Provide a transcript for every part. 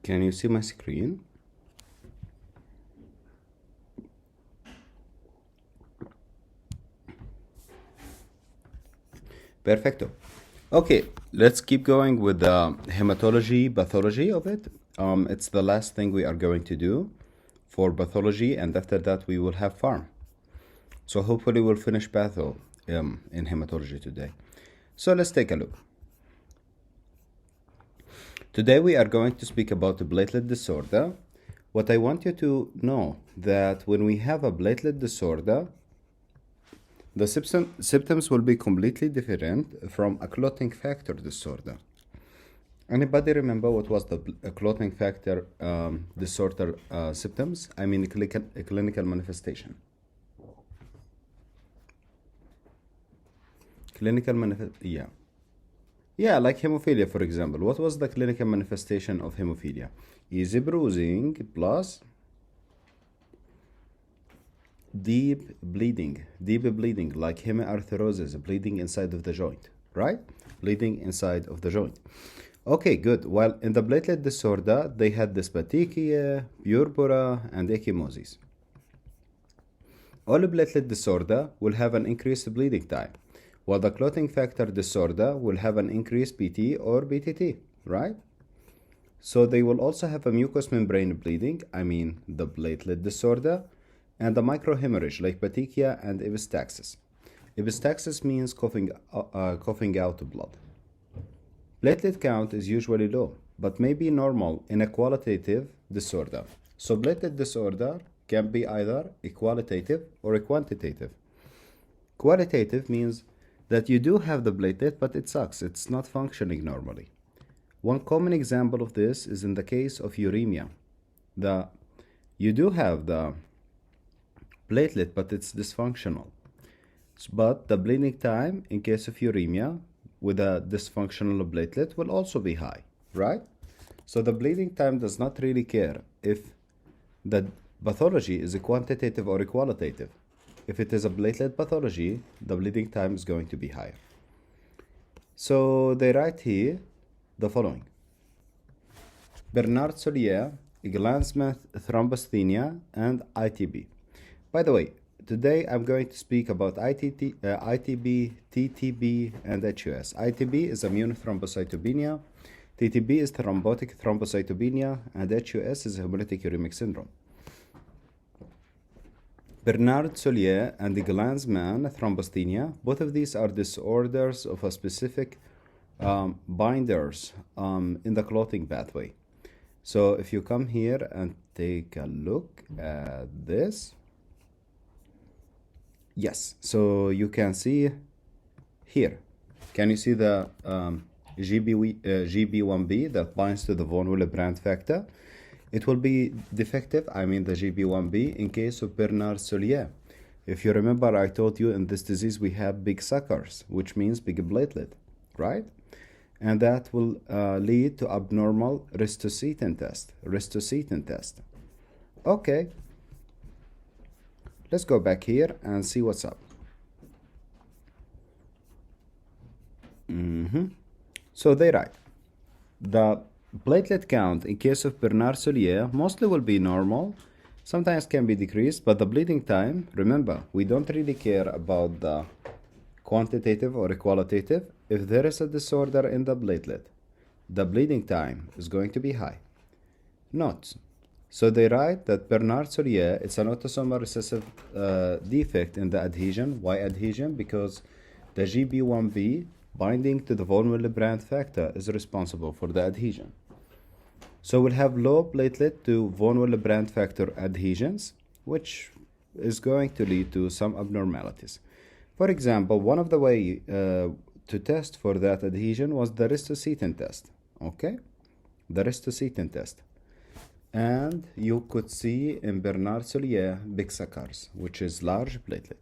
Can you see my screen? Perfecto. Okay, let's keep going with the hematology, pathology of it. It's the last thing we are going to do for pathology, and after that we will have pharm. So hopefully we'll finish patho in hematology today. So let's take a look. Today we are going to speak about the platelet disorder. What I want you to know that when we have a platelet disorder, the symptoms will be completely different from a clotting factor disorder. Anybody remember what was the clotting factor disorder symptoms? I mean clinical manifestation. Yeah, like hemophilia, for example. What was the clinical manifestation of hemophilia? Easy bruising plus deep bleeding, like hemiarthrosis, bleeding inside of the joint, right? Bleeding inside of the joint. Okay, good. While in the platelet disorder, they had dyspathia, purpura, and ecchymosis. All platelet disorder will have an increased bleeding time, while the clotting factor disorder will have an increased PT or BTT, right? So they will also have a mucous membrane bleeding, I mean the platelet disorder, and the microhemorrhage like petechia and epistaxis. Epistaxis means coughing out blood. Platelet count is usually low, but may be normal in a qualitative disorder. So platelet disorder can be either a qualitative or a quantitative. Qualitative means that you do have the platelet, but it sucks. It's not functioning normally. One common example of this is in the case of uremia. You do have the platelet, but it's dysfunctional. But the bleeding time in case of uremia with a dysfunctional platelet will also be high, right? So the bleeding time does not really care if the pathology is a quantitative or a qualitative. If it is a platelet pathology, the bleeding time is going to be higher. So they write here the following. Bernard-Soulier, Glanzmann thrombocythemia, and ITB. By the way, today I'm going to speak about ITB, TTB, and HUS. ITB is immune thrombocytopenia, TTB is thrombotic thrombocytopenia, and HUS is hemolytic uremic syndrome. Bernard-Soulier and the Glanzmann thrombocythemia, both of these are disorders of a specific binders in the clotting pathway. So if you come here and take a look at this, yes, so you can see here. Can you see the GB1B that binds to the von Willebrand factor? It will be defective, I mean the GB1B, in case of Bernard-Soulier. If you remember, I told you in this disease we have big suckers, which means big platelet, right? And that will lead to abnormal ristocetin test. Okay. Let's go back here and see what's up. So they write, the platelet count in case of Bernard-Soulier mostly will be normal, sometimes can be decreased, but the bleeding time, remember, we don't really care about the quantitative or qualitative. If there is a disorder in the platelet, the bleeding time is going to be high. Notes. So they write that Bernard-Soulier, it's an autosomal recessive defect in the adhesion. Why adhesion? Because the GB1B binding to the von Willebrand factor is responsible for the adhesion. So we'll have low platelet to von Willebrand factor adhesions, which is going to lead to some abnormalities. For example, one of the ways to test for that adhesion was the ristocetin test. Okay? The ristocetin test. And you could see in Bernard-Soulier big suckers, which is large platelet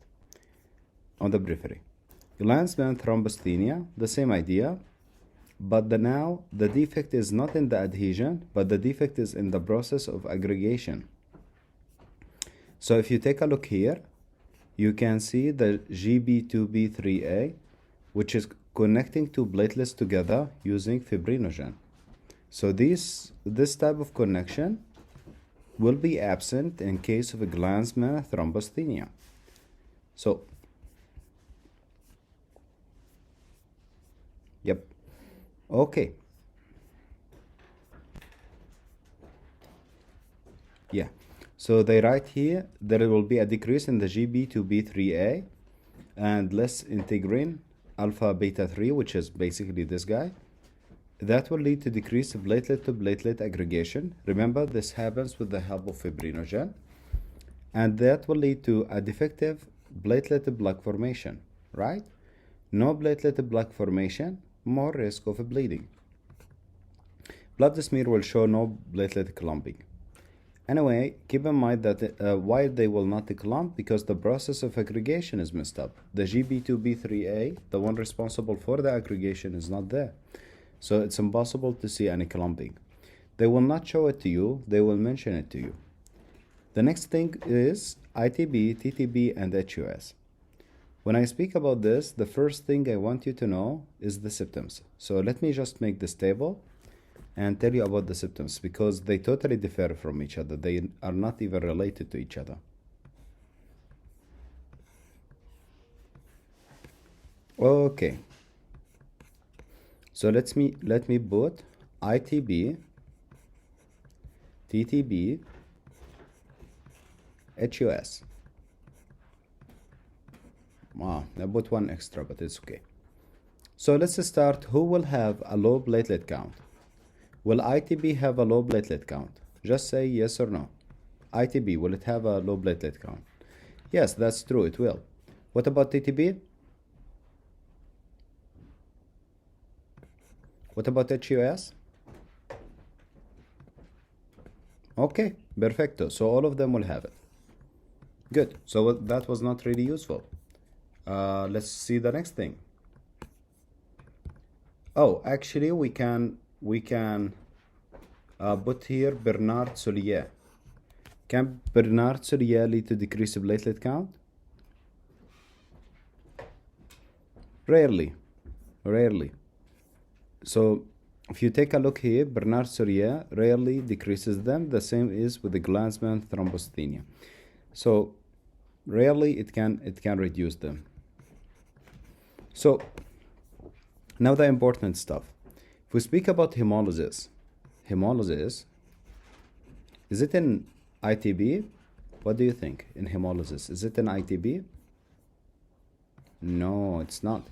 on the periphery. Glanzmann thrombocythemia, the same idea, but now the defect is not in the adhesion, but the defect is in the process of aggregation. So if you take a look here, you can see the GB2B3A, which is connecting two platelets together using fibrinogen. So this type of connection will be absent in case of a Glanzmann thrombosthenia. So, yep, okay, yeah. So they write here there will be a decrease in the GB2B3A and less integrin alpha beta 3, which is basically this guy. That will lead to decreased platelet to platelet aggregation. Remember, this happens with the help of fibrinogen. And that will lead to a defective platelet plaque formation, right? No platelet plaque formation, more risk of bleeding. Blood smear will show no platelet clumping. Anyway, keep in mind that why they will not clump, because the process of aggregation is messed up. The GB2B3A, the one responsible for the aggregation, is not there. So it's impossible to see any clumping. They will not show it to you, they will mention it to you. The next thing is ITB, TTB, and HUS. When I speak about this, the first thing I want you to know is the symptoms. So let me just make this table and tell you about the symptoms, because they totally differ from each other. They are not even related to each other. Okay. So let me put ITB, TTB, HUS. Wow, I put one extra, but it's okay. So let's start. Who will have a low platelet count? Will ITB have a low platelet count? Just say yes or no. ITB, will it have a low platelet count? Yes, that's true, it will. What about TTB? What about HUS? Okay, perfecto. So all of them will have it. Good. So that was not really useful. Let's see the next thing. Oh, actually, we can put here Bernard Solier. Can Bernard Solier lead to decrease of platelet count? Rarely. So if you take a look here, Bernard Solier rarely decreases them. The same is with the Glanzmann thrombosthenia. So rarely it can reduce them. So now the important stuff. If we speak about hemolysis, is it in ITB? What do you think in hemolysis? Is it in ITB? No, it's not.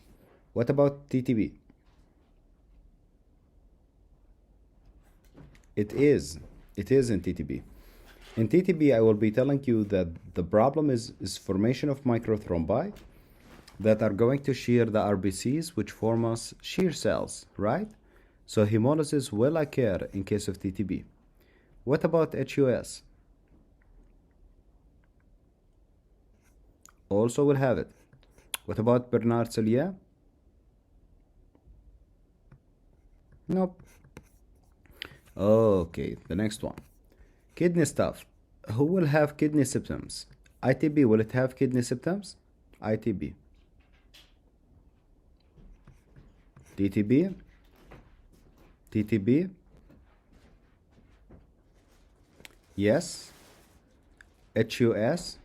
What about TTB? It is in TTB. In TTB, I will be telling you that the problem is formation of microthrombi that are going to shear the RBCs, which form us shear cells, right? So hemolysis will occur in case of TTB. What about HUS? Also will have it. What about Bernard Solier? Nope. Okay, the next one. Kidney stuff. Who will have kidney symptoms? ITB, will it have kidney symptoms? ITB. TTB? TTB? Yes. HUS?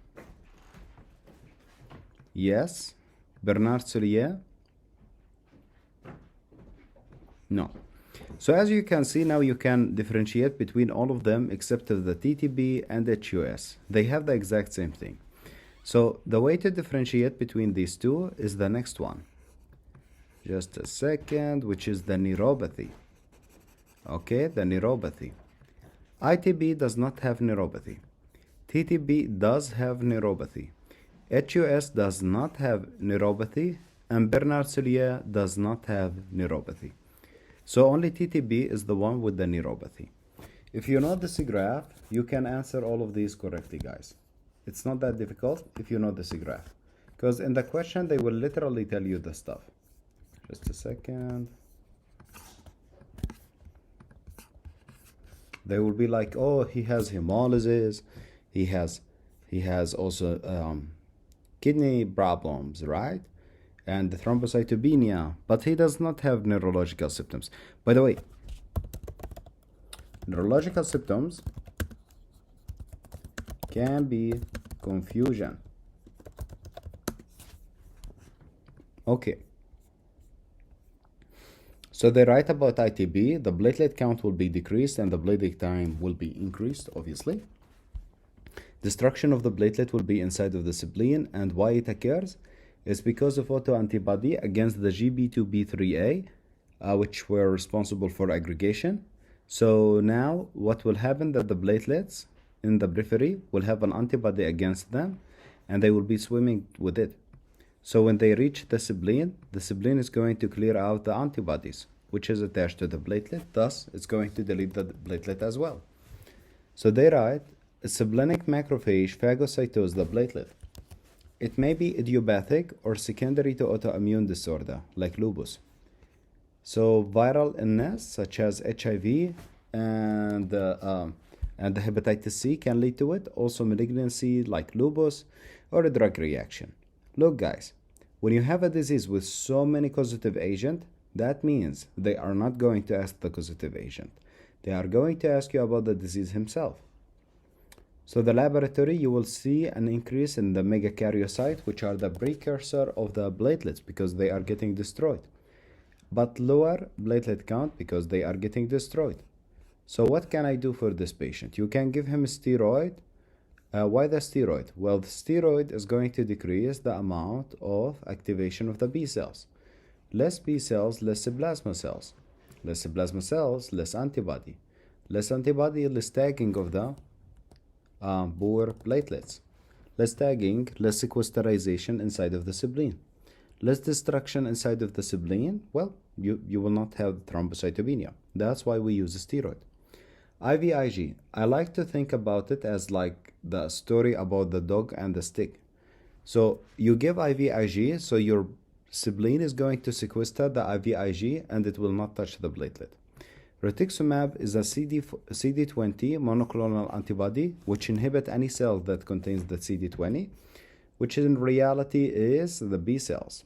Yes. Bernard Solier? No. So as you can see, now you can differentiate between all of them except the TTB and HUS. They have the exact same thing. So the way to differentiate between these two is the next one. Just a second, which is the neuropathy. Okay, the neuropathy. ITB does not have neuropathy. TTB does have neuropathy. HUS does not have neuropathy, and Bernard Solier does not have neuropathy. So only TTB is the one with the neuropathy. If you know this graph, you can answer all of these correctly, guys. It's not that difficult if you know this graph, because in the question they will literally tell you the stuff. Just a second. They will be like, oh, he has hemolysis, he has also kidney problems, right? And the thrombocytopenia, but he does not have neurological symptoms. By the way, Neurological symptoms can be confusion. Okay. So they write about ITB, the platelet count will be decreased and the bleeding time will be increased, obviously. Destruction of the platelet will be inside of the spleen, and why it occurs is because of autoantibody against the GB2B3A, which were responsible for aggregation. So now what will happen that the platelets in the periphery will have an antibody against them and they will be swimming with it. So when they reach the spleen is going to clear out the antibodies, which is attached to the platelet. Thus, it's going to delete the platelet as well. So they write, a splenic macrophage phagocytoses the platelet. It may be idiopathic or secondary to autoimmune disorder, like lupus. So viral illness, such as HIV and the hepatitis C can lead to it. Also malignancy, like lupus, or a drug reaction. Look guys, when you have a disease with so many causative agents, that means they are not going to ask the causative agent. They are going to ask you about the disease himself. So the laboratory, you will see an increase in the megakaryocyte, which are the precursor of the platelets because they are getting destroyed. But lower platelet count because they are getting destroyed. So what can I do for this patient? You can give him a steroid. Why the steroid? Well, the steroid is going to decrease the amount of activation of the B cells. Less B cells, less plasma cells. Less plasma cells, less antibody. Less antibody, less tagging of the poor platelets. Less tagging, less sequesterization inside of the spleen. Less destruction inside of the spleen, well, you will not have thrombocytopenia. That's why we use a steroid. IVIG, I like to think about it as like the story about the dog and the stick. So you give IVIG, so your spleen is going to sequester the IVIG and it will not touch the platelet. Rituximab is a CD20 monoclonal antibody which inhibits any cell that contains the CD20, which in reality is the B cells.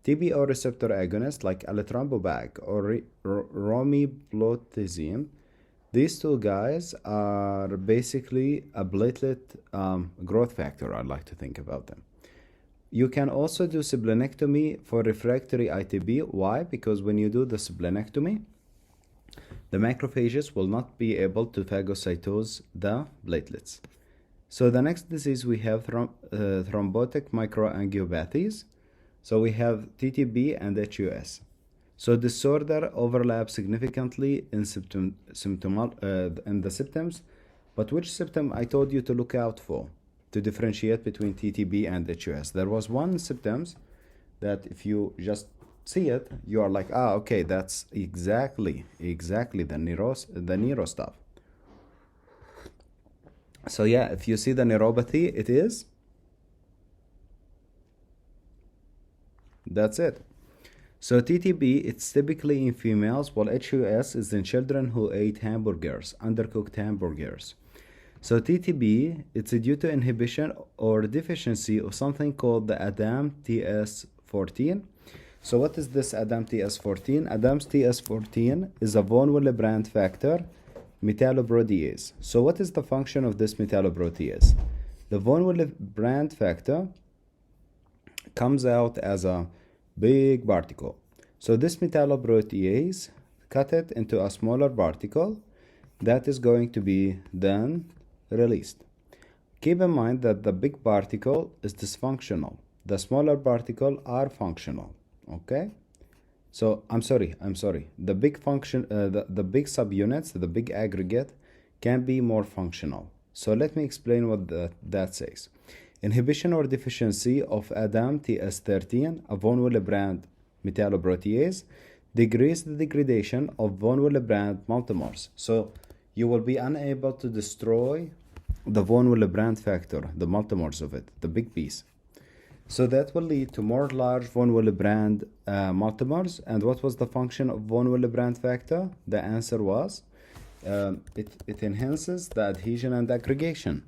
TBO receptor agonist like alithrambobag or romiblotisine, these two guys are basically a platelet growth factor. I like to think about them. You can also do splenectomy for refractory ITB. Why? Because when you do the splenectomy, the macrophages will not be able to phagocytose the platelets. So the next disease we have thrombotic microangiopathies. So we have TTB and HUS. So disorder overlaps significantly in in the symptoms, but which symptom I told you to look out for to differentiate between TTB and HUS? There was one symptoms that if you just see it, you are like, okay, that's exactly the neuro stuff. So yeah, if you see the neuropathy, it is. That's it. So TTB, it's typically in females, while HUS is in children who ate hamburgers, undercooked hamburgers. So TTB, it's due to inhibition or deficiency of something called the ADAM-TS14. So what is this ADAM-TS14? ADAM-TS14 is a von Willebrand factor metalloprotease. So what is the function of this metalloprotease? The von Willebrand factor comes out as a big particle. So this metalloprotease cut it into a smaller particle that is going to be then released. Keep in mind that the big particle is dysfunctional. The smaller particle are functional. Okay? So I'm sorry. The big function, the big subunits, the big aggregate can be more functional. So let me explain what that says. Inhibition or deficiency of ADAM-TS13, a von Willebrand metalloprotease, decrease the degradation of von Willebrand multimers. So you will be unable to destroy the von Willebrand factor, the multimers of it, the big piece. So that will lead to more large von Willebrand multimers. And what was the function of von Willebrand factor? The answer was it enhances the adhesion and aggregation.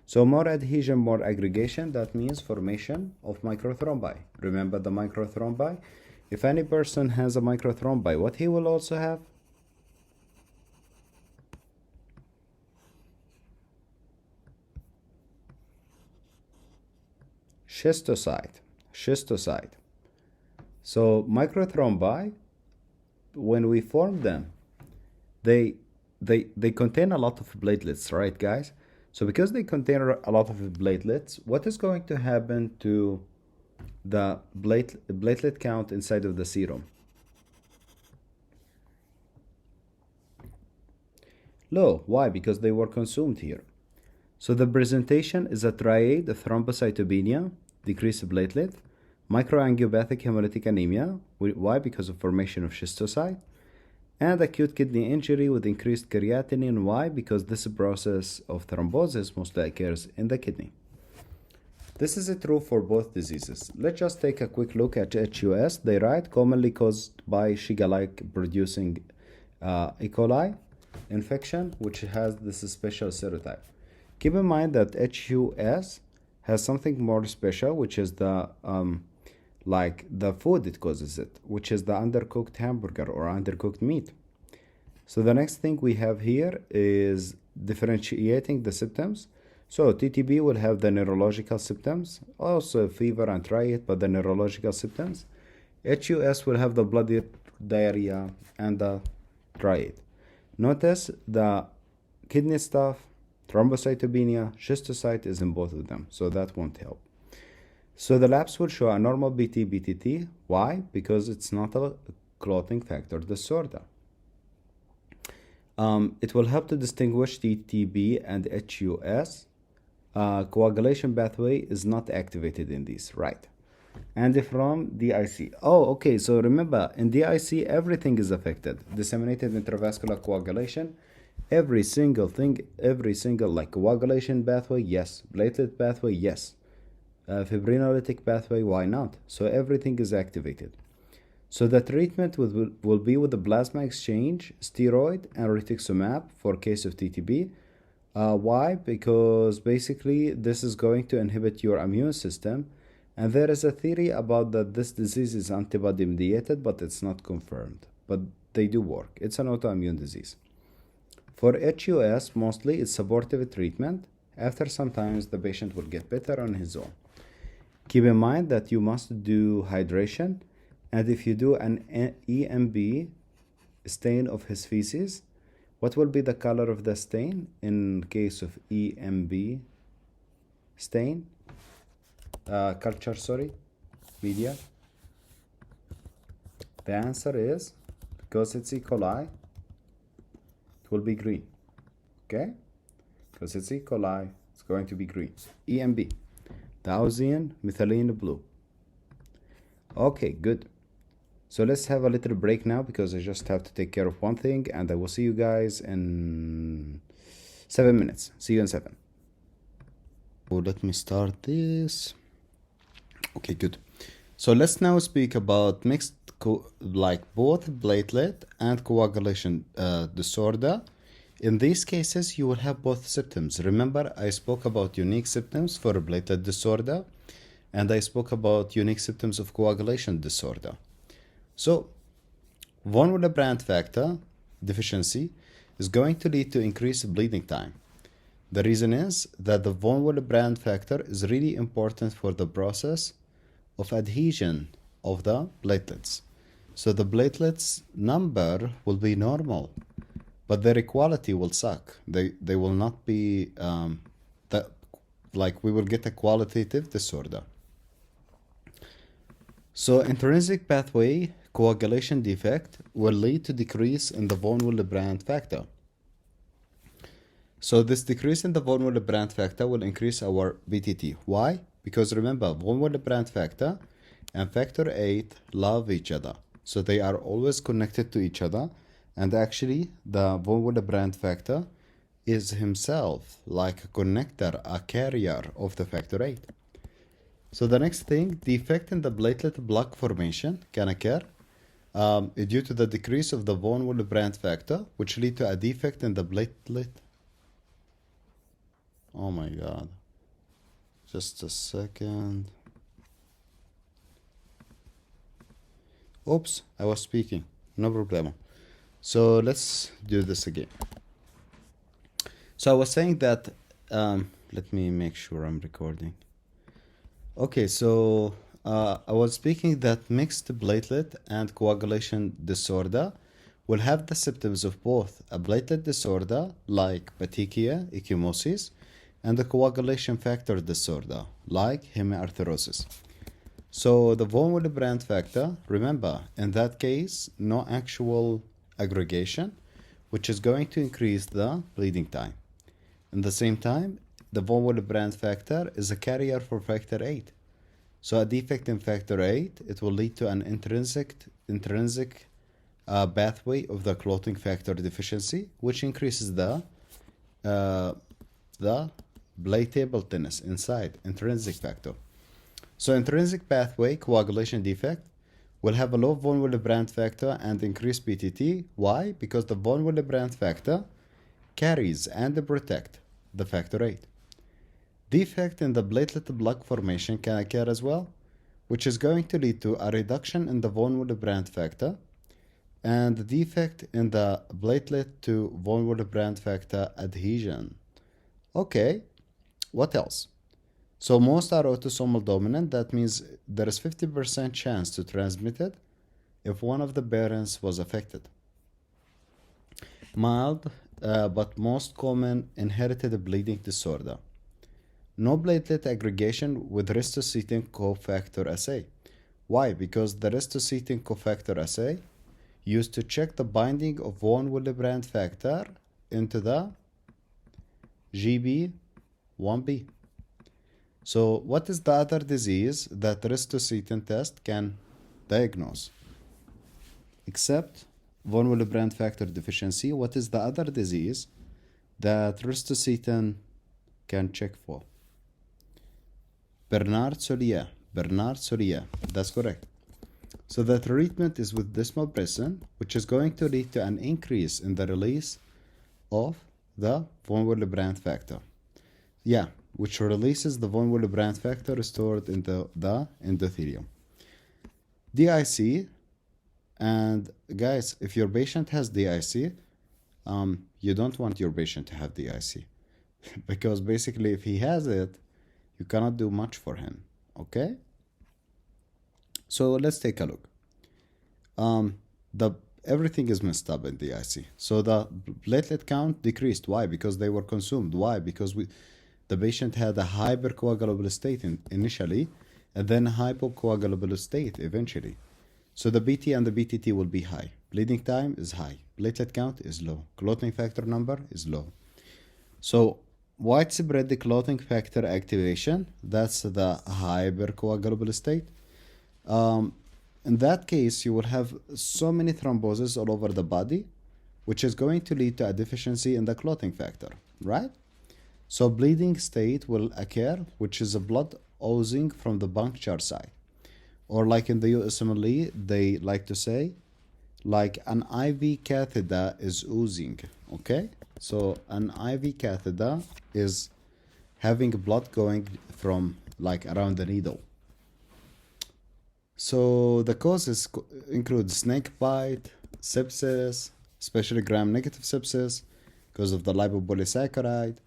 So more adhesion, more aggregation, that means formation of microthrombi. Remember the microthrombi? If any person has a microthrombi, what he will also have? schistocyte. So microthrombi, when we form them, they contain a lot of platelets, right, guys? So because they contain a lot of platelets, what is going to happen to the platelet count inside of the serum? Low. Why? Because they were consumed here. So the presentation is a triad of thrombocytopenia, decreased platelet, microangiopathic hemolytic anemia. Why? Because of formation of schistocyte, and acute kidney injury with increased creatinine. Why? Because this process of thrombosis mostly occurs in the kidney. This is true for both diseases. Let's just take a quick look at HUS. They write commonly caused by Shiga-like producing E. coli infection, which has this special serotype. Keep in mind that HUS has something more special, which is the like the food it causes it, which is the undercooked hamburger or undercooked meat. So the next thing we have here is differentiating the symptoms. So TTP will have the neurological symptoms, also fever and riot, but the neurological symptoms. HUS will have the bloody diarrhea and the riot. Notice the kidney stuff, thrombocytopenia, schistocyte is in both of them, so that won't help. So the labs will show a normal BT-BTT. Why? Because it's not a clotting factor disorder. It will help to distinguish TTP and HUS. Coagulation pathway is not activated in these, right? And from DIC. Oh, okay, so remember, in DIC, everything is affected. Disseminated intravascular coagulation, every single thing, like coagulation pathway, yes. Platelet pathway, yes. Fibrinolytic pathway, why not? So everything is activated. So the treatment will be with the plasma exchange, steroid, and rituximab for case of TTP. Why? Because basically this is going to inhibit your immune system, and there is a theory about that this disease is antibody mediated, but it's not confirmed. But they do work. It's an autoimmune disease. For HUS, mostly it's supportive treatment. After some time, the patient will get better on his own. Keep in mind that you must do hydration, and if you do an EMB stain of his feces, what will be the color of the stain in case of EMB stain? Culture, media. The answer is, because it's E. coli, it will be green. Okay? Because it's E. coli, it's going to be green. EMB. Gaussian methylene blue. Okay, good. So let's have a little break now because I just have to take care of one thing, and I will see you guys in 7 minutes. See you in 7. Oh, let me start this. Okay, good. So let's now speak about mixed like both platelet and coagulation disorder. In these cases, you will have both symptoms. Remember, I spoke about unique symptoms for platelet disorder, and I spoke about unique symptoms of coagulation disorder. So, von Willebrand factor deficiency is going to lead to increased bleeding time. The reason is that the von Willebrand factor is really important for the process of adhesion of the platelets. So the platelets number will be normal, but their quality will suck. They will not be we will get a qualitative disorder. So intrinsic pathway coagulation defect will lead to decrease in the von Willebrand factor. So this decrease in the von Willebrand factor will increase our BTT. Why? Because remember, von Willebrand factor and factor VIII love each other. So they are always connected to each other. And actually, the von Willebrand factor is himself like a connector, a carrier of the factor VIII. So the next thing, defect in the platelet block formation can occur due to the decrease of the von Willebrand factor, which lead to a defect in the platelet. Oh my God. Just a second. Oops, I was speaking. No problem. So let's do this again. So I was saying that, let me make sure I'm recording. Okay, so I was speaking that mixed platelet and coagulation disorder will have the symptoms of both a platelet disorder like petechia, ecchymosis, and a coagulation factor disorder like hemiarthrosis. So the von Willebrand factor, remember, in that case, no actual aggregation, which is going to increase the bleeding time. In the same time, the von Willebrand factor is a carrier for factor 8. So a defect in factor 8, it will lead to an intrinsic pathway of the clotting factor deficiency, which increases uh, the plateletness inside intrinsic factor. So intrinsic pathway coagulation defect will have a low von Willebrand factor and increased PTT. Why? Because the von Willebrand factor carries and protect the factor 8. Defect in the platelet block formation can occur as well, which is going to lead to a reduction in the von Willebrand factor and the defect in the platelet to von Willebrand factor adhesion. Okay, what else? So most are autosomal dominant. That means there is 50% chance to transmit it if one of the parents was affected. Mild, but most common inherited bleeding disorder. No platelet aggregation with ristocetin cofactor assay. Why? Because the ristocetin cofactor assay used to check the binding of von Willebrand factor into the GB1B. So what is the other disease that ristocetin test can diagnose? Except von Willebrand factor deficiency, what is the other disease that ristocetin can check for? Bernard-Solier. Bernard-Solier. That's correct. So the treatment is with desmopressin, which is going to lead to an increase in the release of the von Willebrand factor. Yeah, which releases the von Willebrand factor stored in the endothelium. DIC, and guys, if your patient has DIC, you don't want your patient to have DIC because basically if he has it, you cannot do much for him, okay? So let's take a look. Everything is messed up in the IC. So the platelet count decreased. Why? Because they were consumed. Why? Because the patient had a hypercoagulable state initially, and then hypocoagulable state eventually. So the BT and the BTT will be high. Bleeding time is high. Platelet count is low. Clotting factor number is low. So widespread clotting factor activation, that's the hypercoagulable state. In that case, you will have so many thromboses all over the body, which is going to lead to a deficiency in the clotting factor, right? So bleeding state will occur, which is a blood oozing from the puncture site. Or like in the USMLE, they like to say, like an IV catheter is oozing, okay? So an IV catheter is having blood going from like around the needle. So the causes include snake bite, sepsis, especially gram-negative sepsis because of the lipopolysaccharide,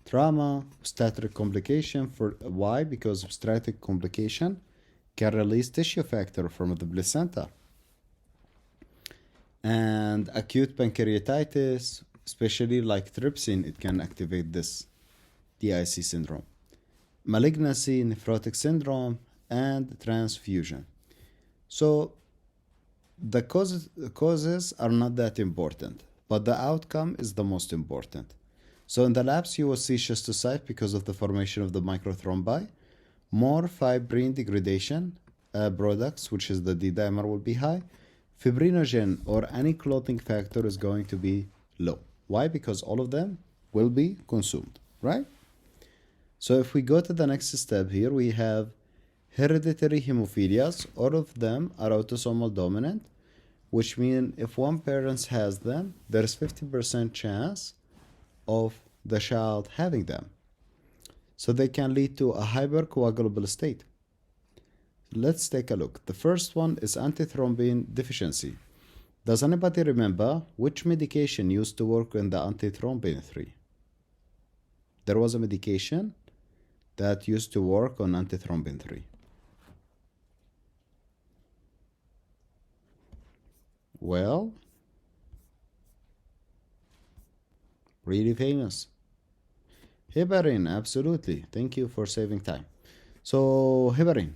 trauma, obstetric complication. For why? Because obstetric complication can release tissue factor from the placenta. And acute pancreatitis, especially like trypsin, it can activate this DIC syndrome. Malignancy, nephrotic syndrome, and transfusion. So the causes are not that important, but the outcome is the most important. So in the labs, you will see schistocyte because of the formation of the microthrombi. More fibrin degradation products, which is the D-dimer, will be high. Fibrinogen or any clotting factor is going to be low. Why? Because all of them will be consumed, right? So if we go to the next step here, we have hereditary hemophilias. All of them are autosomal dominant, which means if one parent has them, there's 50% chance of the child having them. So they can lead to a hypercoagulable state. Let's take a look. The first one is antithrombin deficiency. Does anybody remember which medication used to work in the antithrombin 3? There was a medication that used to work on antithrombin 3? Well, really famous. Heparin, absolutely. Thank you for saving time. So, heparin.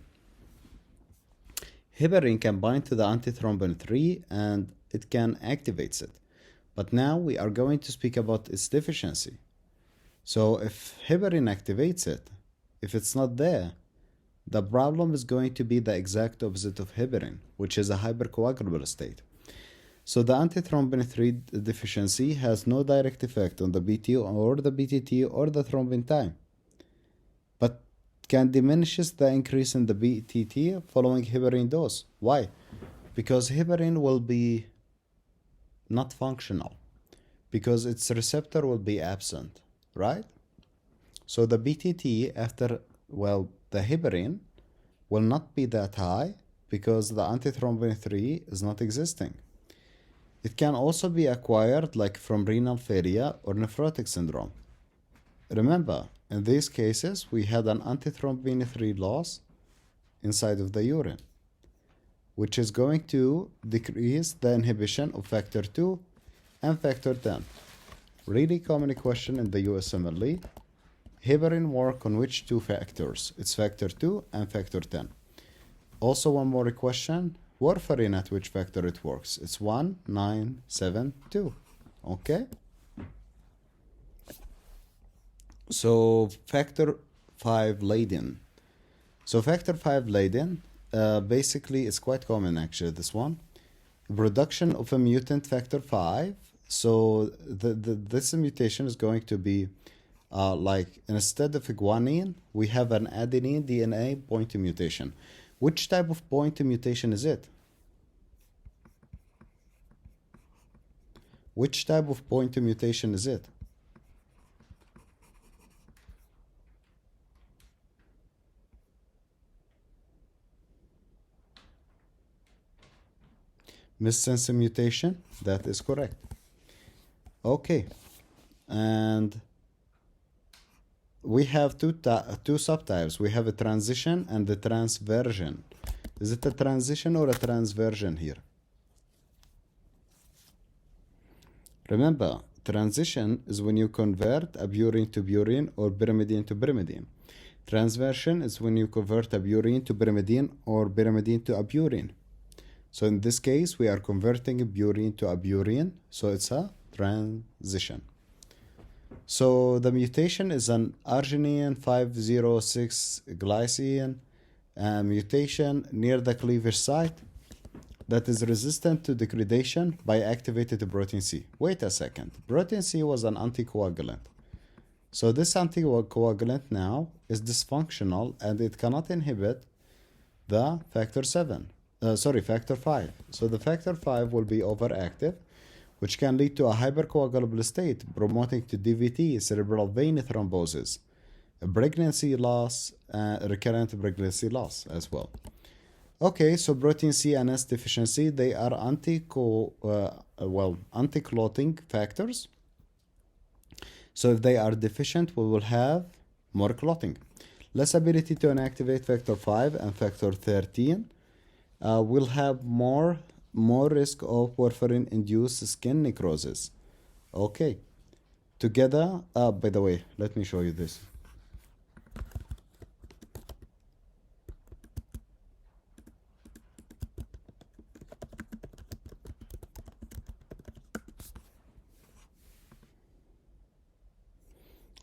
Heparin can bind to the antithrombin 3 and it can activate it. But now we are going to speak about its deficiency. So if heparin activates it, if it's not there, the problem is going to be the exact opposite of heparin, which is a hypercoagulable state. So the antithrombin 3 deficiency has no direct effect on the BT or the BTT or the thrombin time, but can diminishes the increase in the BTT following heparin dose. Why? Because heparin will be not functional, because its receptor will be absent, right? So the BTT after, well, the heparin will not be that high because the antithrombin 3 is not existing. It can also be acquired like from renal failure or nephrotic syndrome. Remember, in these cases, we had an antithrombin 3 loss inside of the urine, which is going to decrease the inhibition of factor 2 and factor 10. Really common question in the USMLE. Heparin work on which two factors? It's factor 2 and factor 10. Also one more question. Warfarin at which factor it works? It's 1, 9, 7, 2. Okay? So factor 5 laden. So factor 5 laden, basically it's quite common actually, this one. Production of a mutant factor 5. So this mutation is going to be like instead of guanine, we have an adenine DNA point mutation. Which type of point mutation is it? Which type of point mutation is it? Missense mutation, that is correct. Okay, and we have two subtypes. We have a transition and a transversion. Is it a transition or a transversion here? Remember, transition is when you convert a purine to purine or pyrimidine to pyrimidine. Transversion is when you convert a purine to pyrimidine or pyrimidine to a purine. So in this case, we are converting a purine to a purine, so it's a transition. So the mutation is an arginine 506 glycine mutation near the cleavage site that is resistant to degradation by activated protein C. Wait a second. Protein C was an anticoagulant. So this anticoagulant now is dysfunctional and it cannot inhibit the factor 5. So the factor 5 will be overactive, which can lead to a hypercoagulable state, promoting to DVT, cerebral vein thrombosis, pregnancy loss, recurrent pregnancy loss as well. Okay, so protein C and S deficiency, they are anti-clotting factors. So if they are deficient, we will have more clotting. Less ability to inactivate factor 5 and factor 13. Will have more risk of warfarin-induced skin necrosis. Okay. Together, by the way, let me show you this.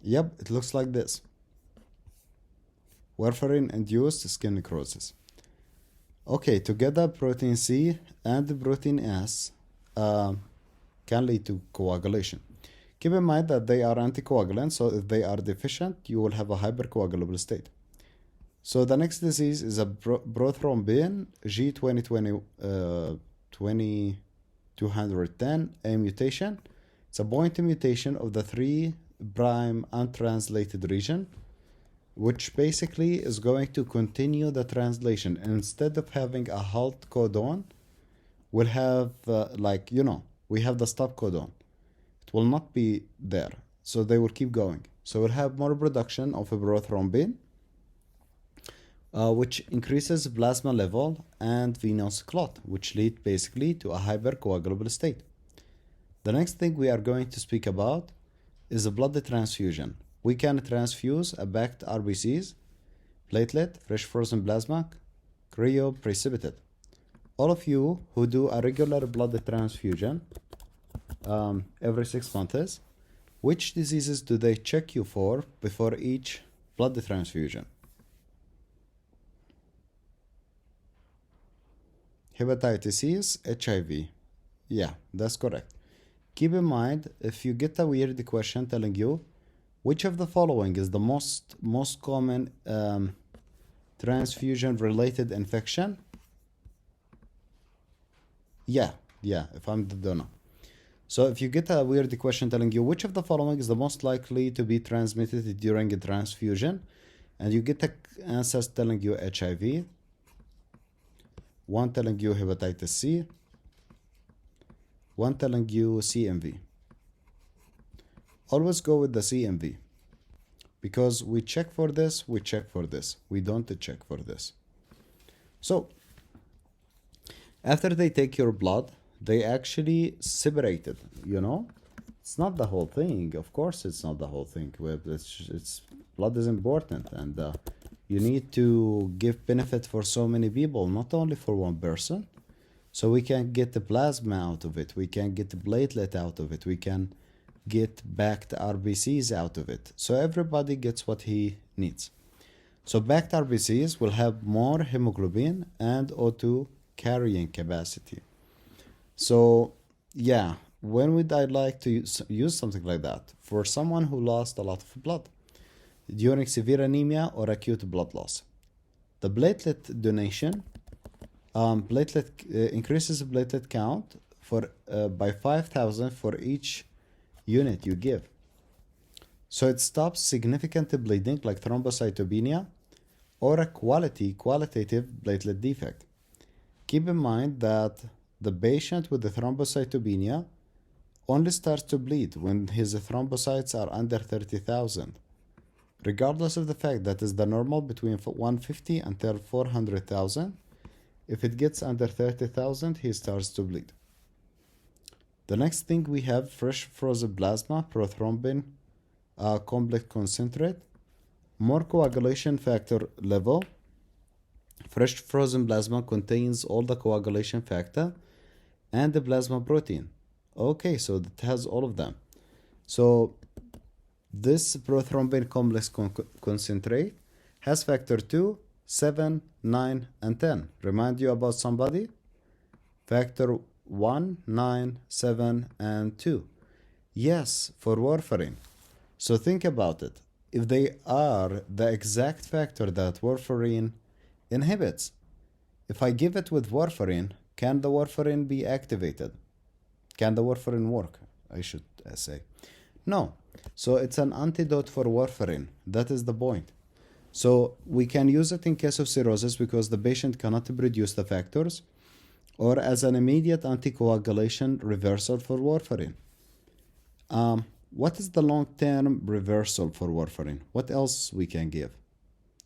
Yep, it looks like this. Warfarin-induced skin necrosis. Okay, together protein C and protein S can lead to coagulation. Keep in mind that they are anticoagulants, so if they are deficient, you will have a hypercoagulable state. So the next disease is a prothrombin G2020-2210A mutation. It's a point mutation of the 3' untranslated region, which basically is going to continue the translation. Instead of having a halt codon, we'll have we have the stop codon. It will not be there, so they will keep going. So we'll have more production of a prothrombin, which increases plasma level and venous clot, which lead basically to a hypercoagulable state. The next thing we are going to speak about is a blood transfusion. We can transfuse a backed RBCs, platelet, fresh frozen plasma, cryoprecipitate. All of you who do a regular blood transfusion every 6 months, which diseases do they check you for before each blood transfusion? Hepatitis C, HIV. Yeah, that's correct. Keep in mind, if you get a weird question telling you which of the following is the most common transfusion related infection, yeah, if I'm the donor. So if you get a weird question telling you which of the following is the most likely to be transmitted during a transfusion, and you get the answers telling you HIV, one telling you hepatitis C, one telling you CMV. Always go with the CMV, because we check for this, we check for this, we don't check for this. So after they take your blood, they actually separate it, you know? It's not the whole thing. Of course, it's not the whole thing. It's blood is important, and you need to give benefit for so many people, not only for one person. So we can get the plasma out of it, we can get the platelet out of it, we can get backed RBCs out of it. So everybody gets what he needs. So backed RBCs will have more hemoglobin and O2 carrying capacity. So yeah, when would I like to use something like that? For someone who lost a lot of blood during severe anemia or acute blood loss. The platelet donation increases platelet count for by 5,000 for each unit you give. So it stops significant bleeding like thrombocytopenia or a qualitative platelet defect. Keep in mind that the patient with the thrombocytopenia only starts to bleed when his thrombocytes are under 30,000, regardless of the fact that is the normal between 150 until 400,000. If it gets under 30,000, he starts to bleed. The next thing we have fresh frozen plasma, prothrombin complex concentrate, more coagulation factor level. Fresh frozen plasma contains all the coagulation factor and the plasma protein. Okay, so it has all of them. So this prothrombin complex concentrate has factor 2, 7, 9, and 10. Remind you about somebody? Factor 1, 9, 7, and 2. Yes, for warfarin. So think about it. If they are the exact factor that warfarin inhibits, if I give it with warfarin, can the warfarin be activated? Can the warfarin work, I should say? No. So it's an antidote for warfarin. That is the point. So we can use it in case of cirrhosis because the patient cannot produce the factors, or as an immediate anticoagulation reversal for warfarin. What is the long-term reversal for warfarin? What else we can give?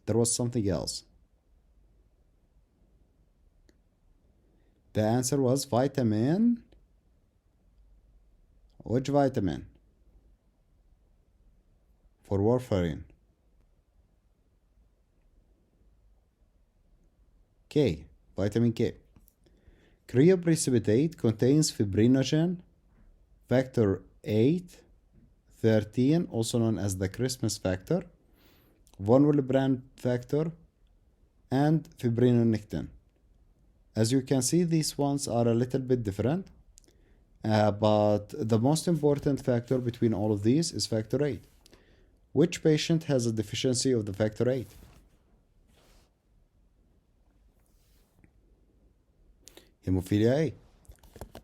There was something else. The answer was vitamin. Which vitamin? For warfarin. K. Vitamin K. Cryoprecipitate contains fibrinogen, factor 8, 13, also known as the Christmas factor, von Willebrand factor, and fibrinolactin. As you can see, these ones are a little bit different, but the most important factor between all of these is factor 8. Which patient has a deficiency of the factor 8? Hemophilia A.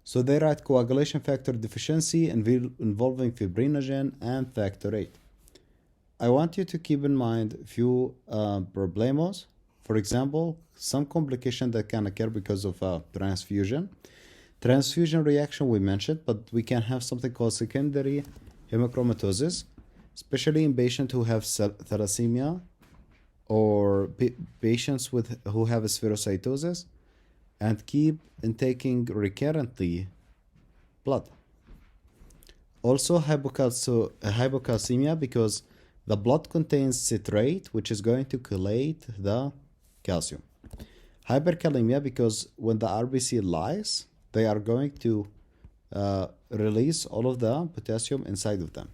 So they write coagulation factor deficiency involving fibrinogen and factor 8. I want you to keep in mind a few problemos. For example, some complication that can occur because of transfusion. Transfusion reaction we mentioned, but we can have something called secondary hemochromatosis, especially in patients who have thalassemia or patients with who have spherocytosis and keep intaking recurrently blood. Also hypocalcemia because the blood contains citrate, which is going to chelate the calcium. Hyperkalemia because when the RBC lies, they are going to release all of the potassium inside of them.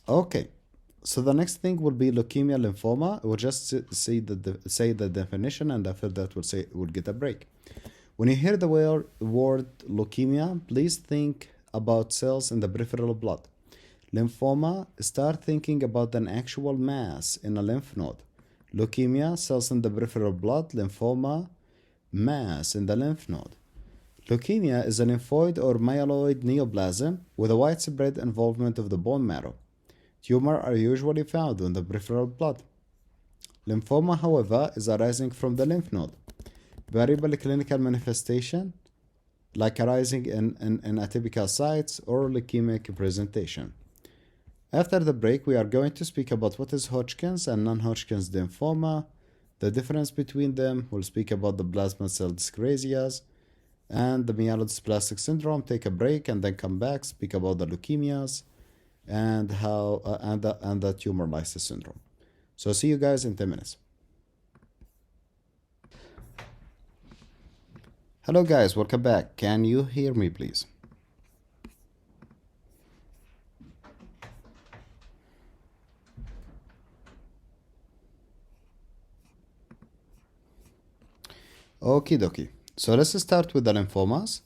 Okay, so the next thing will be leukemia, lymphoma. We'll just say the definition, and after that we'll get a break. When you hear the word leukemia, please think about cells in the peripheral blood. Lymphoma, start thinking about an actual mass in a lymph node. Leukemia, cells in the peripheral blood. Lymphoma, mass in the lymph node. Leukemia is a lymphoid or myeloid neoplasm with a widespread involvement of the bone marrow. Tumors are usually found in the peripheral blood. Lymphoma, however, is arising from the lymph node. Variable clinical manifestation, like arising in atypical sites or leukemic presentation. After the break, we are going to speak about what is Hodgkin's and non-Hodgkin's lymphoma, the difference between them. We'll speak about the plasma cell dyscrasias and the myelodysplastic syndrome. Take a break and then come back, speak about the leukemias and how and the tumor lysis syndrome. So see you guys in 10 minutes. Hello guys, welcome back. Can you hear me please? Okie dokie. So let's start with the lymphomas.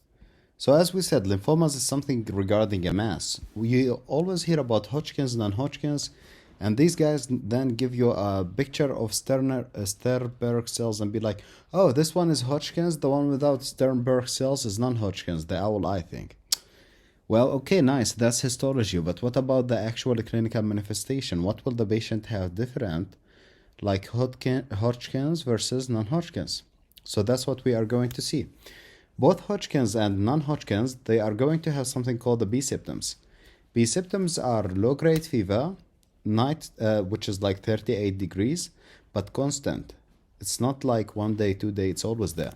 So as we said, lymphomas is something regarding a mass. We always hear about Hodgkin's, non-Hodgkin's, and these guys then give you a picture of Sternberg cells and be like, oh, this one is Hodgkin's, the one without Sternberg cells is non-Hodgkin's, the owl eye thing. Well, okay, nice, that's histology, but what about the actual clinical manifestation? What will the patient have different, like Hodgkin's versus non-Hodgkin's? So that's what we are going to see. Both Hodgkin's and non-Hodgkin's, they are going to have something called the B symptoms. B symptoms are low-grade fever, which is like 38 degrees, but constant. It's not like 1 day, 2 days, it's always there.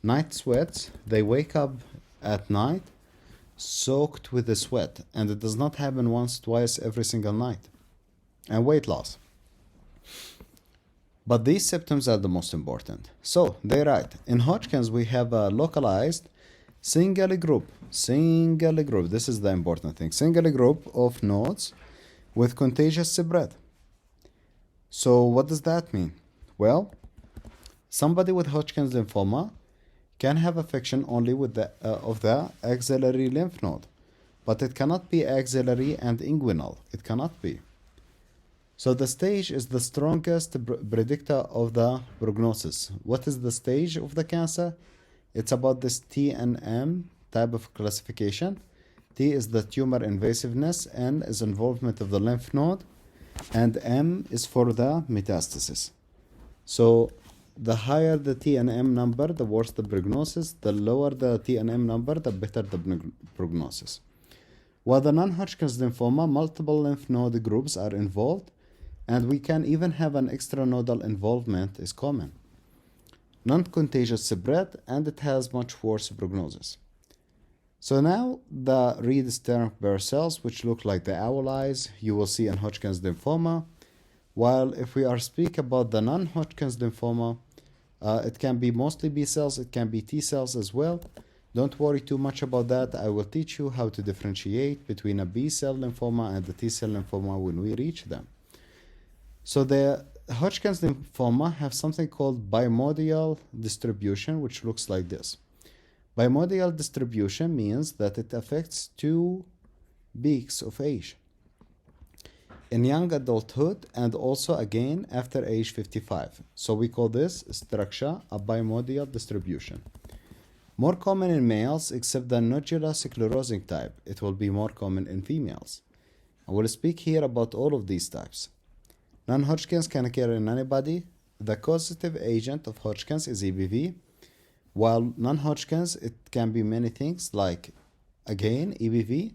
Night sweats, they wake up at night soaked with the sweat, and it does not happen once, twice, every single night. And weight loss. But these symptoms are the most important. So, they're right. In Hodgkin's, we have a localized single group. This is the important thing. Single group of nodes with contagious spread. So, what does that mean? Well, somebody with Hodgkin's lymphoma can have affection only with of the axillary lymph node. But it cannot be axillary and inguinal. It cannot be. So the stage is the strongest predictor of the prognosis. What is the stage of the cancer? It's about this T and M type of classification. T is the tumor invasiveness, N is involvement of the lymph node, and M is for the metastasis. So the higher the T and M number, the worse the prognosis. The lower the T and M number, the better the prognosis. While the non-Hodgkin's lymphoma, multiple lymph node groups are involved, and we can even have an extranodal involvement is common. Non-contagious spread, and it has much worse prognosis. So now the Reed-Sternberg cells, which look like the owl eyes, you will see in Hodgkin's lymphoma. While if we are speaking about the non-Hodgkin's lymphoma, it can be mostly B cells, it can be T cells as well. Don't worry too much about that. I will teach you how to differentiate between a B cell lymphoma and the T cell lymphoma when we reach them. So the Hodgkin's lymphoma have something called bimodial distribution, which looks like this. Bimodial distribution means that it affects 2 peaks of age. In young adulthood and also again after age 55. So we call this structure a bimodial distribution. More common in males except the nodular sclerosing type. It will be more common in females. I will speak here about all of these types. Non-Hodgkin's can occur in anybody. The causative agent of Hodgkin's is EBV, while non-Hodgkin's, it can be many things like, again, EBV,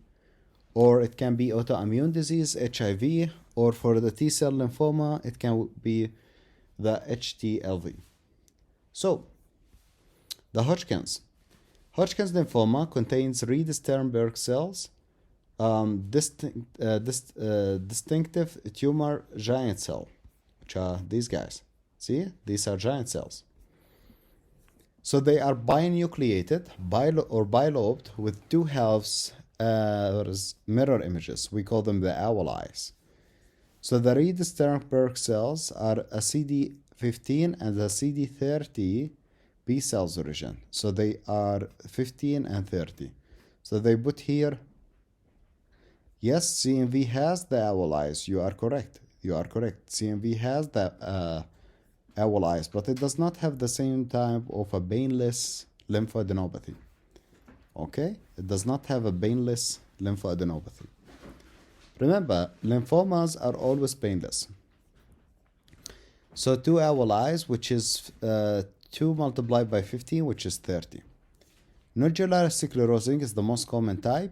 or it can be autoimmune disease, HIV, or for the T-cell lymphoma, it can be the HTLV. So, the Hodgkin's. Hodgkin's lymphoma contains Reed-Sternberg cells, distinctive tumor giant cell, which are these guys. See, these are giant cells. So they are binucleated or bilobed with two halves as mirror images. We call them the owl eyes. So the Reed-Sternberg cells are a CD15 and a CD30 B cells origin. So they are 15 and 30. So they put here, yes, CMV has the owl eyes. You are correct. You are correct. CMV has the owl eyes, but it does not have the same type of a baneless lymphadenopathy. Okay? It does not have a baneless lymphadenopathy. Remember, lymphomas are always painless. So 2 owl eyes, which is 2 multiplied by 15, which is 30. Nodular sclerosing is the most common type,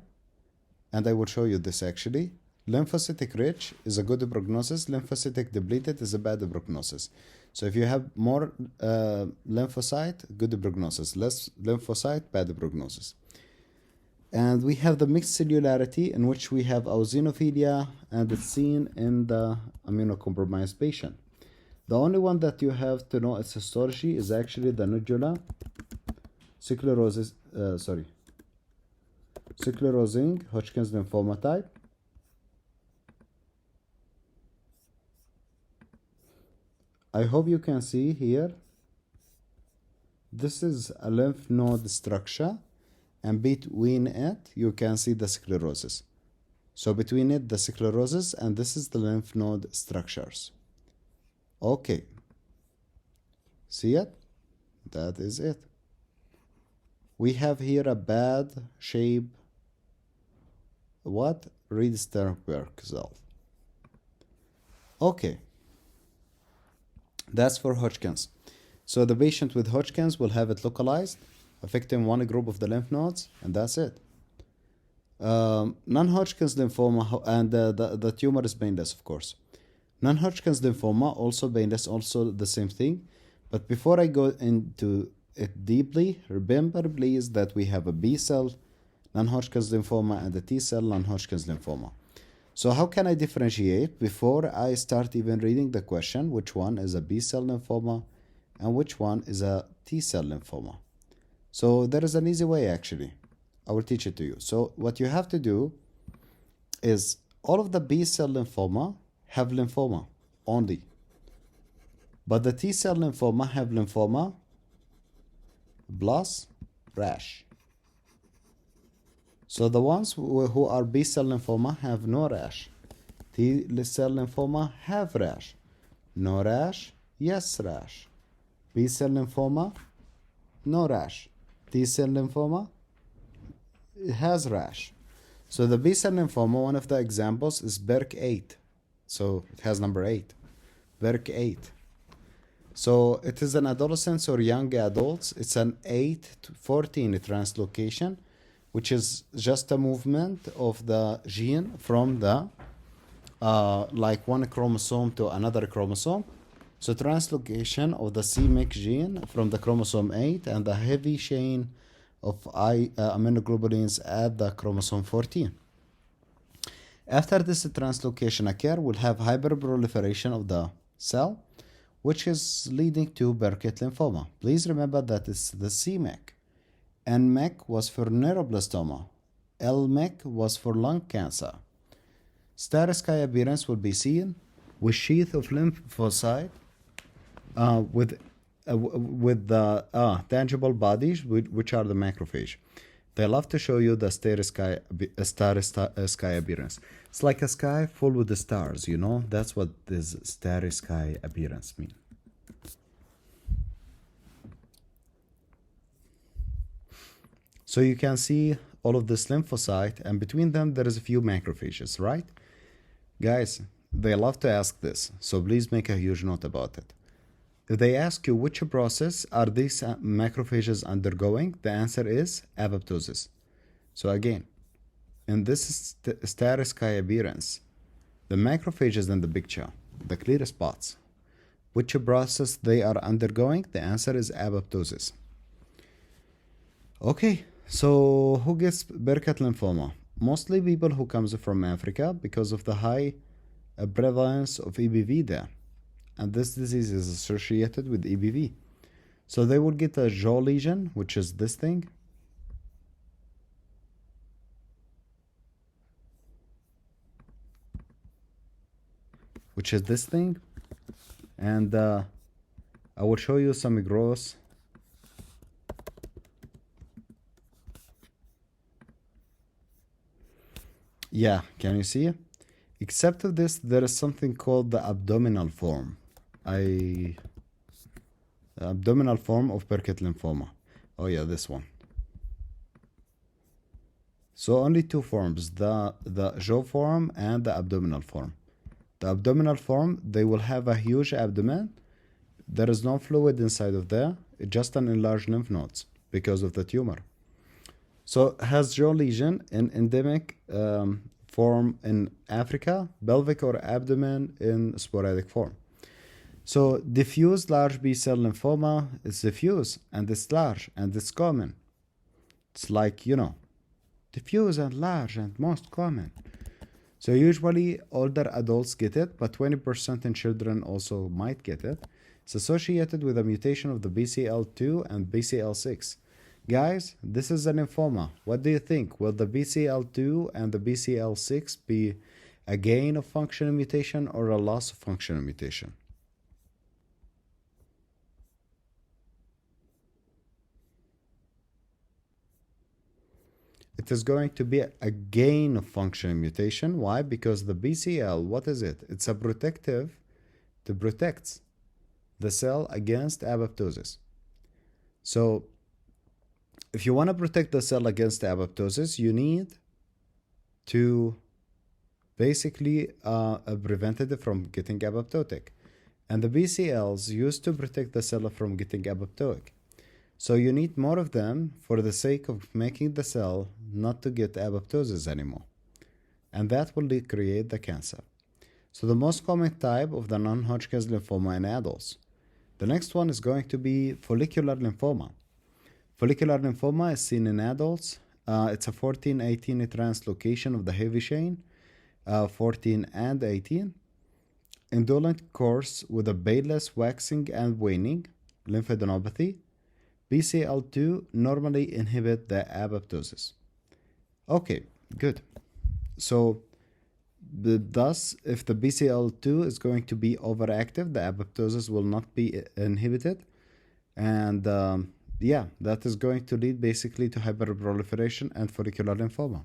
and I will show you this actually. Lymphocytic rich is a good prognosis. Lymphocytic depleted is a bad prognosis. So if you have more lymphocyte, good prognosis. Less lymphocyte, bad prognosis. And we have the mixed cellularity, in which we have eosinophilia, and it's seen in the immunocompromised patient. The only one that you have to know its histology is actually the nodular sclerosing Hodgkin's lymphoma type. I hope you can see here. This is a lymph node structure, and between it you can see the sclerosis. So between it the sclerosis, and this is the lymph node structures. Okay. See it? That is it. We have here a bad shape. What? Reed-Sternberg cell. Okay. That's for Hodgkin's. So the patient with Hodgkin's will have it localized, affecting one group of the lymph nodes, and that's it. Non-Hodgkin's lymphoma, and the tumor is painless, of course. Non-Hodgkin's lymphoma, also painless, also the same thing. But before I go into it deeply, remember please that we have a B-cell non-Hodgkin's lymphoma and a T-cell non-Hodgkin's lymphoma. So how can I differentiate before I start even reading the question, which one is a B-cell lymphoma and which one is a T-cell lymphoma? So there is an easy way actually. I will teach it to you. So what you have to do is all of the B-cell lymphoma have lymphoma only. But the T-cell lymphoma have lymphoma plus rash. So the ones who are B-cell lymphoma have no rash. T-cell lymphoma have rash. No rash, yes rash. B-cell lymphoma, no rash. T-cell lymphoma has rash. So the B-cell lymphoma, one of the examples is BERK8. So it has number 8. BERK8. So it is an adolescents or young adults. It's an 8 to 14 translocation, which is just a movement of the gene from the like one chromosome to another chromosome. So translocation of the c-Myc gene from the chromosome 8 and the heavy chain of immunoglobulins at the chromosome 14. After this translocation occur, we'll have hyperproliferation of the cell, which is leading to Burkitt lymphoma. Please remember that it's the c-Myc. N-Myc was for neuroblastoma. L-Myc was for lung cancer. Starry sky appearance will be seen with sheath of lymphocyte with the tangible bodies, which are the macrophage. They love to show you the starry sky appearance. It's like a sky full with the stars, you know? That's what this starry sky appearance means. So you can see all of this lymphocyte, and between them there is a few macrophages, right? Guys, they love to ask this, so please make a huge note about it. If they ask you which process are these macrophages undergoing, the answer is apoptosis. So again, in this starry sky appearance, the macrophages in the picture, the clear spots, which process they are undergoing? The answer is apoptosis. Okay, so who gets Burkitt lymphoma? Mostly people who comes from Africa because of the high prevalence of EBV there. And this disease is associated with EBV. So they will get a jaw lesion, which is this thing. Which is this thing. And I will show you some gross. Yeah, can you see? Except of this, there is something called the abdominal form. Abdominal form of Burkitt lymphoma. Oh yeah, this one. So only two forms, the jaw form and the abdominal form. The abdominal form, they will have a huge abdomen. There is no fluid inside of there, just an enlarged lymph nodes because of the tumor. So has jaw lesion in endemic form in Africa, pelvic or abdomen in sporadic form. So diffuse large B-cell lymphoma is diffuse and it's large and it's common. It's like, diffuse and large and most common. So usually older adults get it, but 20% in children also might get it. It's associated with a mutation of the BCL2 and BCL6. Guys, this is a lymphoma. What do you think? Will the BCL2 and the BCL6 be a gain of functional mutation or a loss of functional mutation? It is going to be a gain of functional mutation. Why? Because the BCL, what is it? It's a protective, to protect the cell against apoptosis. So if you want to protect the cell against apoptosis, you need to basically prevent it from getting apoptotic. And the BCLs used to protect the cell from getting apoptotic. So you need more of them for the sake of making the cell not to get apoptosis anymore. And that will create the cancer. So the most common type of the non-Hodgkin's lymphoma in adults. The next one is going to be follicular lymphoma. Follicular lymphoma is seen in adults. It's a 14-18 translocation of the heavy chain, 14 and 18. Indolent course with a painless waxing and waning, lymphadenopathy. BCL2 normally inhibit the apoptosis. Okay, good. So thus, if the BCL2 is going to be overactive, the apoptosis will not be inhibited. And yeah, that is going to lead basically to hyperproliferation and follicular lymphoma.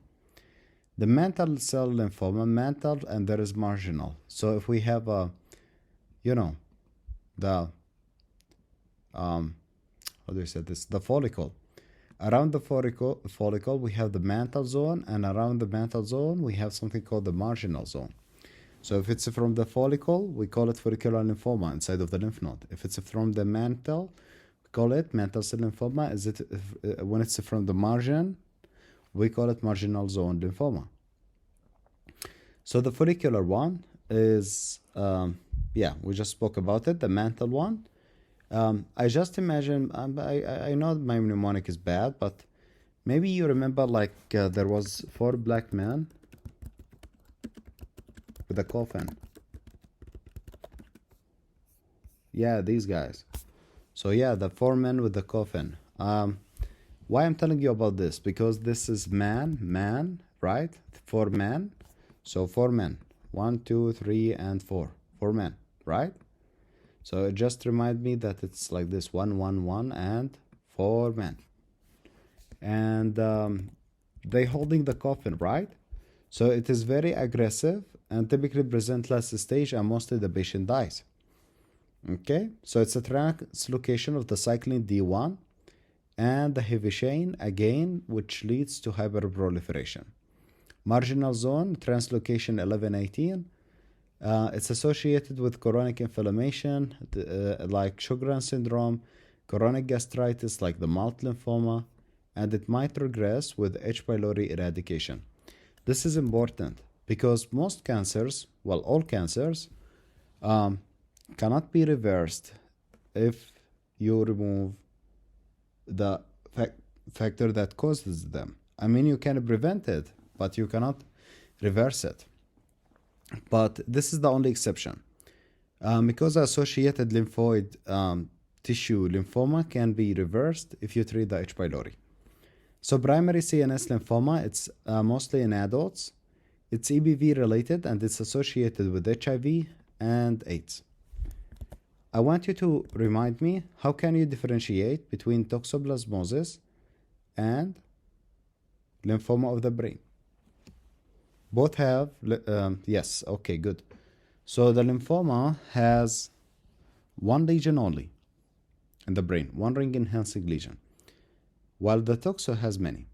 The mantle cell lymphoma, mantle and there is marginal. So if we have how do you say this? The follicle. Around the follicle, we have the mantle zone, and around the mantle zone, we have something called the marginal zone. So if it's from the follicle, we call it follicular lymphoma inside of the lymph node. If it's from the mantle, we call it mantle cell lymphoma. When it's from the margin, we call it marginal zone lymphoma. So the follicular one is, we just spoke about it. The mantle one. I just imagine, I know my mnemonic is bad, but maybe you remember there was 4 black men with a coffin. Yeah, these guys. So yeah, the 4 men with the coffin. Why I'm telling you about this? Because this is man, right? 4 men. So 4 men. 1, 2, 3, and 4. 4 men, right? So it just reminds me that it's like this 1, 1, 1, and 4 men. And they holding the coffin, right? So it is very aggressive and typically present last stage and mostly the patient dies. Okay, so it's a translocation of the cyclin D1 and the heavy chain again, which leads to hyperproliferation. Marginal zone, translocation 11-18. It's associated with chronic inflammation like Sjogren's syndrome, chronic gastritis like the malt lymphoma, and it might progress with H. pylori eradication. This is important because most cancers, well, all cancers, um, cannot be reversed if you remove the factor that causes them. I mean, you can prevent it, but you cannot reverse it. But this is the only exception. Because associated lymphoid tissue lymphoma can be reversed if you treat the H. pylori. So primary CNS lymphoma, it's mostly in adults. It's EBV related and it's associated with HIV and AIDS. I want you to remind me, how can you differentiate between toxoplasmosis and lymphoma of the brain? Both have, yes, okay, good. So the lymphoma has one lesion only in the brain, one ring enhancing lesion, while the toxo has many.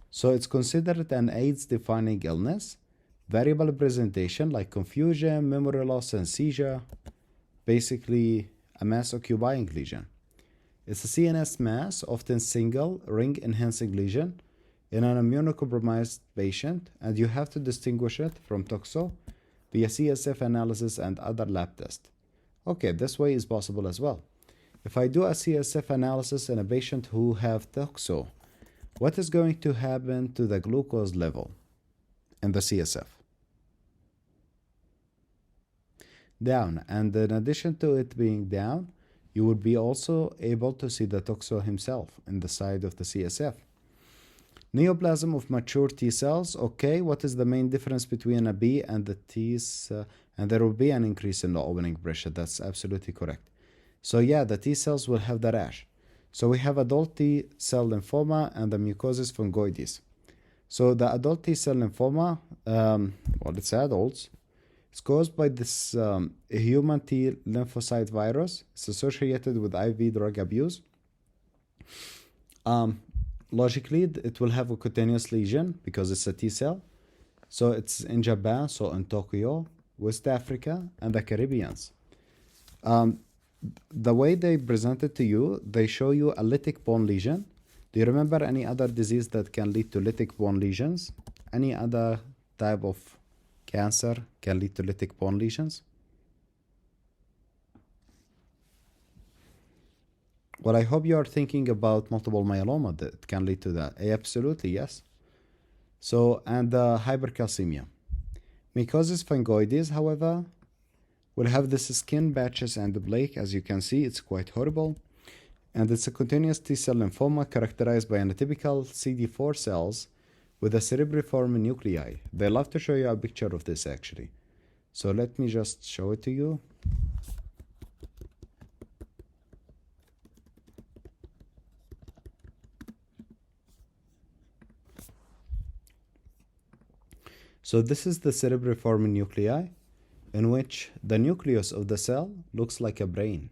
So it's considered an AIDS defining illness, variable presentation like confusion, memory loss, and seizure, basically a mass occupying lesion. It's a CNS mass, often single ring enhancing lesion in an immunocompromised patient, and you have to distinguish it from toxo via CSF analysis and other lab tests. Okay, this way is possible as well. If I do a CSF analysis in a patient who have toxo, what is going to happen to the glucose level in the CSF? Down. And in addition to it being down, you would be also able to see the toxo himself in the side of the CSF. Neoplasm of mature T cells. Okay, what is the main difference between a B and the T's? And there will be an increase in the opening pressure. That's absolutely correct. So yeah, the T cells will have the rash. So we have adult T cell lymphoma and the mucosis fungoides. So the adult T cell lymphoma, well, it's adults. It's caused by this human T lymphocyte virus. It's associated with IV drug abuse. Logically, it will have a cutaneous lesion because it's a T cell. So it's in Japan, so in Tokyo, West Africa, and the Caribbeans. The way they present it to you, they show you a lytic bone lesion. Do you remember any other disease that can lead to lytic bone lesions? Any other type of cancer can lead to lytic bone lesions? Well, I hope you are thinking about multiple myeloma that can lead to that. Absolutely, yes. So, and hypercalcemia. Mycosis fungoides, however, will have this skin patches and the plaque. As you can see, it's quite horrible. And it's a continuous T-cell lymphoma characterized by atypical CD4 cells with a cerebriform nuclei. They love to show you a picture of this actually. So let me just show it to you. So this is the cerebriform nuclei, in which the nucleus of the cell looks like a brain,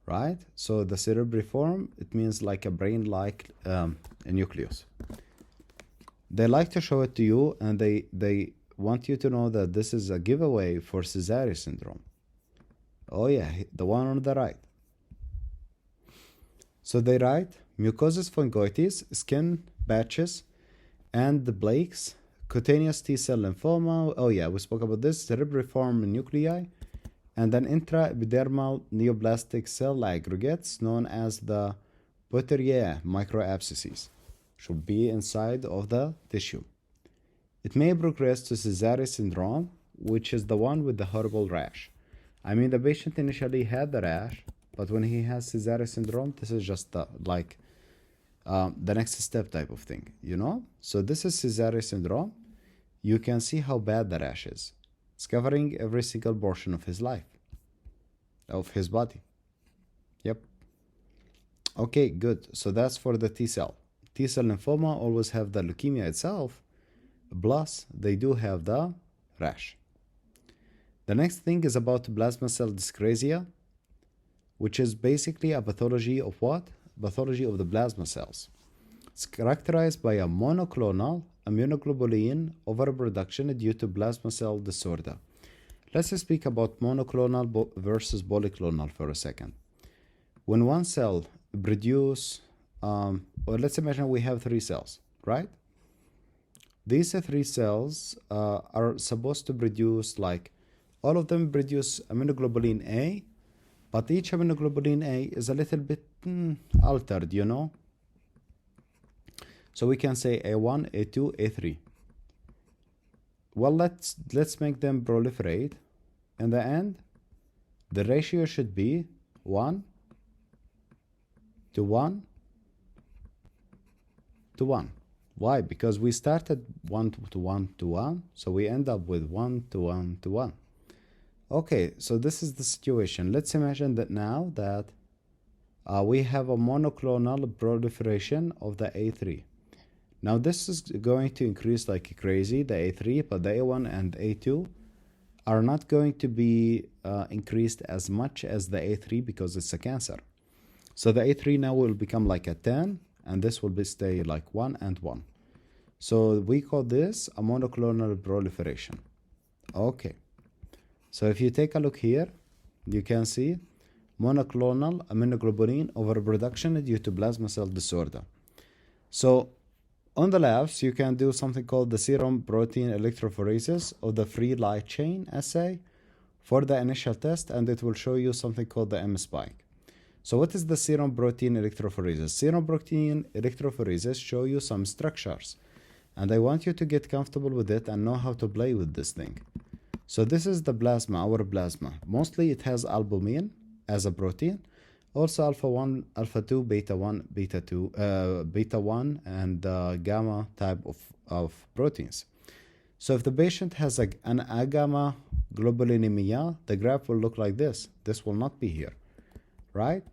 right? So the cerebriform, it means like a brain-like a nucleus. They like to show it to you, and they want you to know that this is a giveaway for Sézary syndrome. Oh yeah, the one on the right. So they write mucosis fungoides, skin patches, and the plaques, cutaneous T-cell lymphoma. Oh yeah, we spoke about this. Cerebriform nuclei, and then intraepidermal neoplastic cell aggregates known as the Poterier microabscesses should be inside of the tissue. It may progress to Sézary syndrome, which is the one with the horrible rash. I mean, the patient initially had the rash, but when he has Sézary syndrome, this is just the next step type of thing, you know? So this is Sézary syndrome. You can see how bad the rash is. It's covering every single portion of his life, of his body. Yep. Okay, good. So that's for the T cell. T cell lymphoma always have the leukemia itself, plus they do have the rash. The next thing is about plasma cell dyscrasia, which is basically a pathology of what? Pathology of the plasma cells. It's characterized by a monoclonal immunoglobulin overproduction due to plasma cell disorder. Let's speak about monoclonal versus polyclonal for a second. When one cell produce, or let's imagine we have 3 cells, right? these three cells are supposed to produce, like, all of them produce immunoglobulin A, but each immunoglobulin A is a little bit altered, you know. So we can say A1, A2, A3. Well, let's make them proliferate. In the end, the ratio should be 1 to 1 to 1. Why? Because we started 1 to 1 to 1, so we end up with 1 to 1 to 1. Okay, so this is the situation. Let's imagine that now that we have a monoclonal proliferation of the A3. Now this is going to increase like crazy, the A3, but the A1 and A2 are not going to be increased as much as the A3 because it's a cancer. So the A3 now will become like a 10, and this will be stay like 1 and 1. So we call this a monoclonal proliferation. Okay. So if you take a look here, you can see monoclonal immunoglobulin overproduction due to plasma cell disorder. So on the left, you can do something called the serum protein electrophoresis of the free light chain assay for the initial test, and it will show you something called the M-spike. So what is the serum protein electrophoresis? Serum protein electrophoresis show you some structures, and I want you to get comfortable with it and know how to play with this thing. So this is the plasma, our plasma. Mostly it has albumin as a protein. Also alpha 1, alpha 2, beta 1, beta 2, beta 1, and gamma type of proteins. So if the patient has an agamma globulinemia, the graph will look like this. This will not be here, right?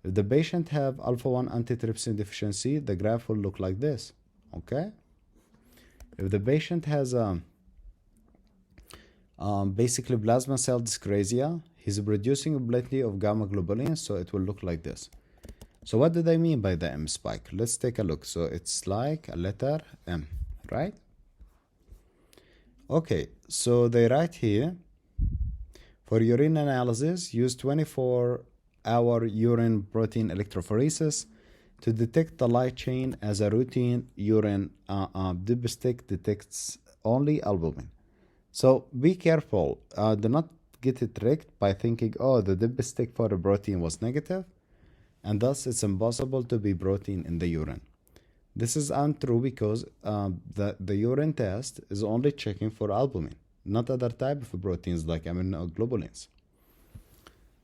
If the patient have alpha 1 antitrypsin deficiency, the graph will look like this, okay? If the patient has basically plasma cell dyscrasia, he's producing plenty of gamma globulin, so it will look like this. So what do they mean by the M spike? Let's take a look. So it's like a letter M, right? Okay, so they write here, for urine analysis, use 24-hour urine protein electrophoresis to detect the light chain, as a routine urine dipstick detects only albumin. So be careful. Do not get it tricked by thinking, oh, the dipstick for the protein was negative, and thus it's impossible to be protein in the urine. This is untrue because the urine test is only checking for albumin, not other type of proteins like immunoglobulins.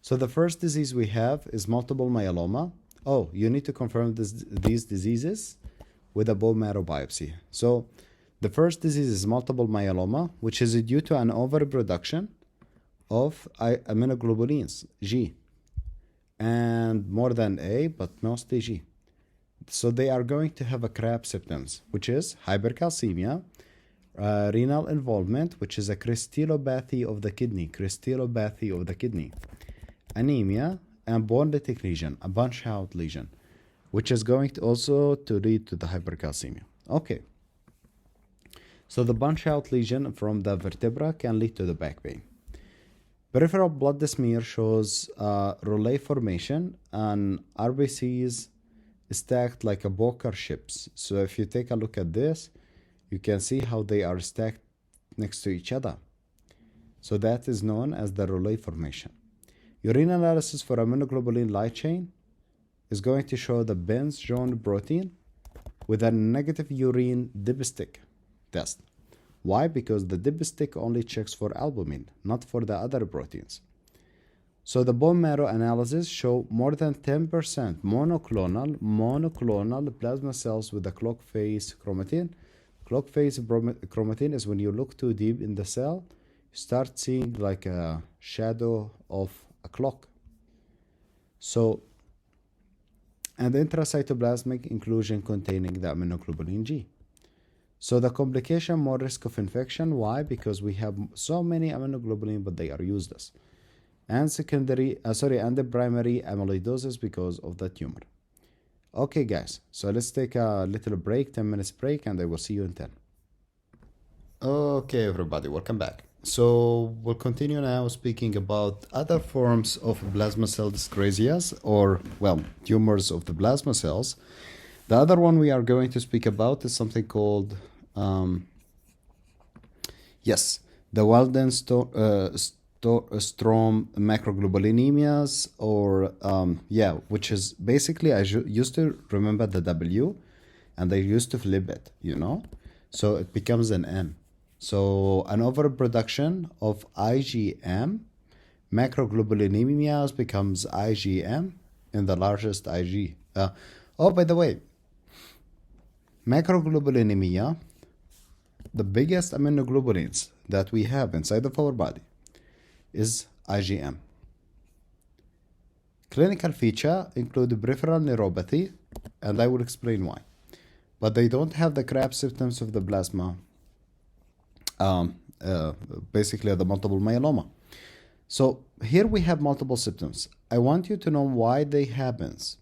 So the first disease we have is multiple myeloma. Oh, you need to confirm these diseases with a bone marrow biopsy. So the first disease is multiple myeloma, which is due to an overproduction of immunoglobulins, G, and more than A, but mostly G. So they are going to have a CRAB symptoms, which is hypercalcemia, renal involvement, which is a crystallopathy of the kidney, anemia, and bone lytic lesion, a bunch out lesion, which is going to also to lead to the hypercalcemia. Okay. So the bunch out lesion from the vertebra can lead to the back pain. Peripheral blood smear shows relay formation and RBCs stacked like a poker chips. So if you take a look at this, you can see how they are stacked next to each other. So that is known as the relay formation. Urine analysis for immunoglobulin light chain is going to show the Benz joint protein with a negative urine dipstick test. Why? Because the dipstick only checks for albumin, not for the other proteins. So the bone marrow analysis show more than 10% monoclonal plasma cells with a clock phase chromatin. Clock phase chromatin is when you look too deep in the cell, you start seeing like a shadow of a clock. So, and intracytoplasmic inclusion containing the immunoglobulin G. So the complication, more risk of infection. Why? Because we have so many immunoglobulin, but they are useless. And and the primary amyloidosis because of the tumor. Okay, guys. So let's take a little break, 10 minutes break, and I will see you in 10. Okay, everybody, welcome back. So we'll continue now speaking about other forms of plasma cell dyscrasias, or, well, tumors of the plasma cells. The other one we are going to speak about is something called Yes, the Waldenstrom macroglobulinemias, or yeah, which is basically used to remember the W, and they used to flip it, so it becomes an M. So an overproduction of IgM macroglobulinemias becomes IgM in the largest Ig. Oh, by the way, macroglobulinemia, the biggest immunoglobulins that we have inside of our body, is IgM. Clinical feature include peripheral neuropathy, and I will explain why. But they don't have the CRAB symptoms of the plasma, basically the multiple myeloma. So here we have multiple symptoms. I want you to know why they happens.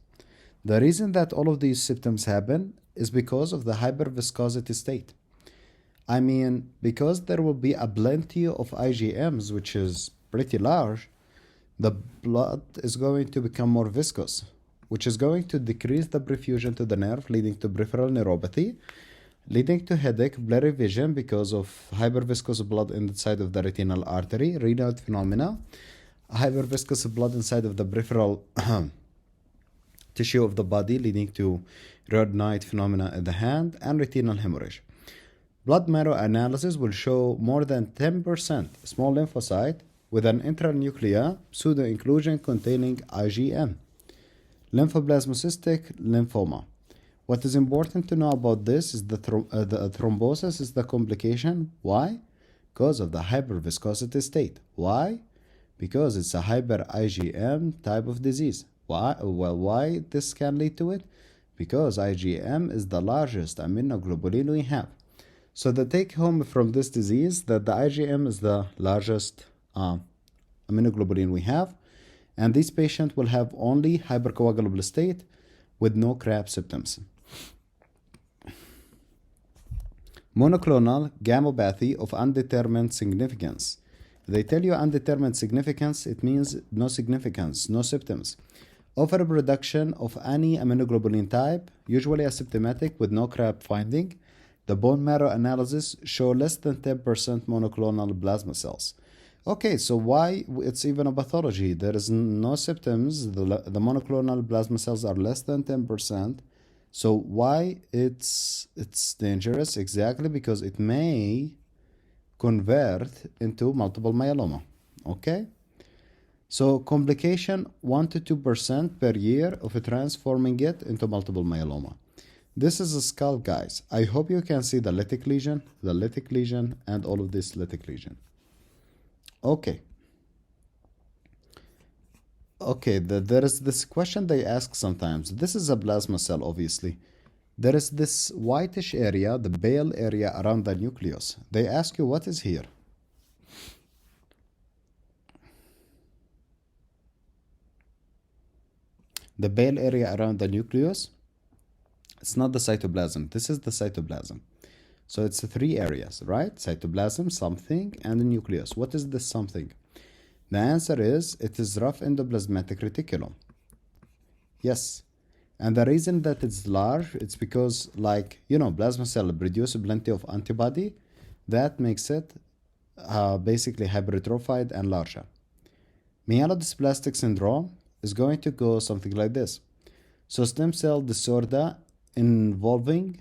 The reason that all of these symptoms happen is because of the hyperviscosity state. I mean, because there will be a plenty of IgMs, which is pretty large, the blood is going to become more viscous, which is going to decrease the perfusion to the nerve, leading to peripheral neuropathy, leading to headache, blurry vision because of hyperviscous blood inside of the retinal artery, Raynaud phenomena, hyperviscous blood inside of the peripheral tissue of the body, leading to Raynaud phenomena in the hand, and retinal hemorrhage. Blood marrow analysis will show more than 10% small lymphocyte with an intranuclear pseudo-inclusion containing IgM. Lymphoplasmocystic lymphoma. What is important to know about this is the thrombosis is the complication. Why? Because of the hyperviscosity state. Why? Because it's a hyper IgM type of disease. Why? Well, why this can lead to it? Because IgM is the largest immunoglobulin we have. So the take home from this disease that the IgM is the largest immunoglobulin we have, and this patient will have only hypercoagulable state with no CRAB symptoms. Monoclonal gammopathy of undetermined significance. They tell you undetermined significance, it means no significance, no symptoms. Overproduction of any immunoglobulin type, usually asymptomatic with no CRAB finding. The bone marrow analysis show less than 10% monoclonal plasma cells. Okay, so why it's even a pathology? There is no symptoms. The monoclonal plasma cells are less than 10%. So why it's dangerous? Exactly because it may convert into multiple myeloma. Okay? So complication 1 to 2% per year of transforming it into multiple myeloma. This is a skull, guys. I hope you can see the lytic lesion, and all of this lytic lesion. Okay. Okay, there is this question they ask sometimes. This is a plasma cell, obviously. There is this whitish area, the pale area around the nucleus. They ask you, what is here? The pale area around the nucleus, it's not the cytoplasm. This is the cytoplasm. So it's 3 areas, right? Cytoplasm, something, and the nucleus. What is this something? The answer is, it is rough endoplasmatic reticulum. Yes. And the reason that it's large, it's because, plasma cell produce plenty of antibody. That makes it basically hypertrophied and larger. Myelodysplastic syndrome is going to go something like this. So stem cell disorder involving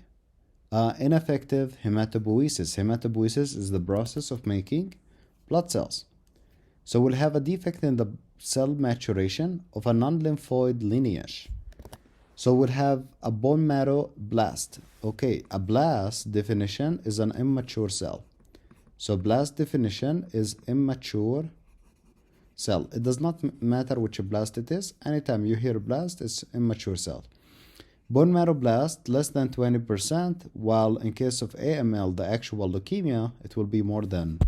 ineffective hematopoiesis. Hematopoiesis is the process of making blood cells. So we'll have a defect in the cell maturation of a non-lymphoid lineage. So we'll have a bone marrow blast. Okay, a blast definition is an immature cell. So blast definition is immature cell. It does not matter which blast it is. Anytime you hear blast, it's immature cell. Bone marrow blast less than 20%, while in case of AML, the actual leukemia, it will be more than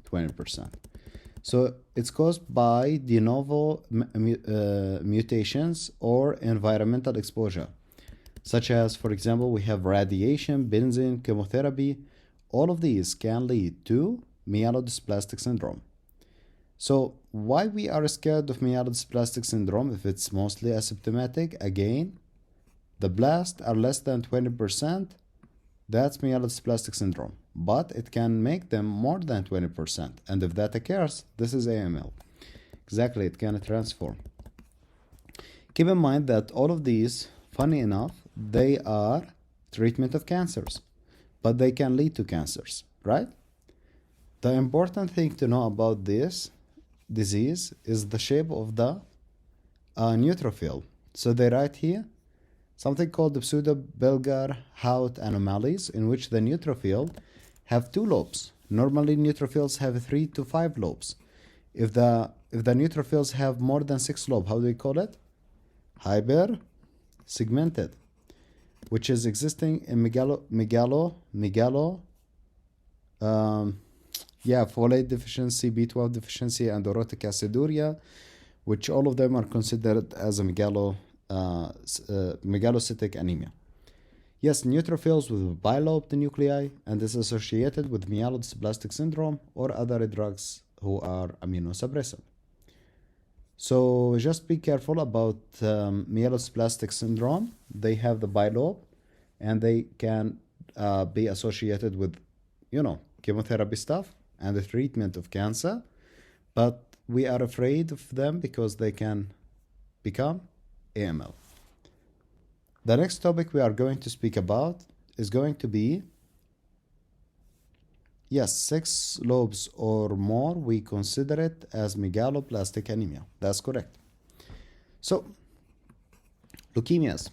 20%. So it's caused by de novo mutations or environmental exposure, such as, for example, we have radiation, benzene, chemotherapy. All of these can lead to myelodysplastic syndrome. So why we are scared of myelodysplastic syndrome if it's mostly asymptomatic? Again, the blasts are less than 20%. That's myelodysplastic syndrome, but it can make them more than 20%. And if that occurs, this is AML. Exactly, it can transform. Keep in mind that all of these, funny enough, they are treatment of cancers, but they can lead to cancers, right? The important thing to know about this disease is the shape of the neutrophil. So they write here something called the pseudo-Belger-Haut anomalies, in which the neutrophil have two lobes. Normally, neutrophils have 3 to 5 lobes. If the neutrophils have more than 6 lobes, how do we call it? Hyper-segmented, which is existing in folate deficiency, B12 deficiency, and orotic aciduria, which all of them are considered as a megalocytic anemia. Yes, neutrophils with bilobed nuclei, and is associated with myelodysplastic syndrome or other drugs who are immunosuppressive. So just be careful about myelodysplastic syndrome. They have the bilobe, and they can be associated with, chemotherapy stuff and the treatment of cancer. But we are afraid of them because they can become AML. The next topic we are going to speak about is going to be, 6 lobes or more, we consider it as megaloblastic anemia. That's correct. So, leukemias.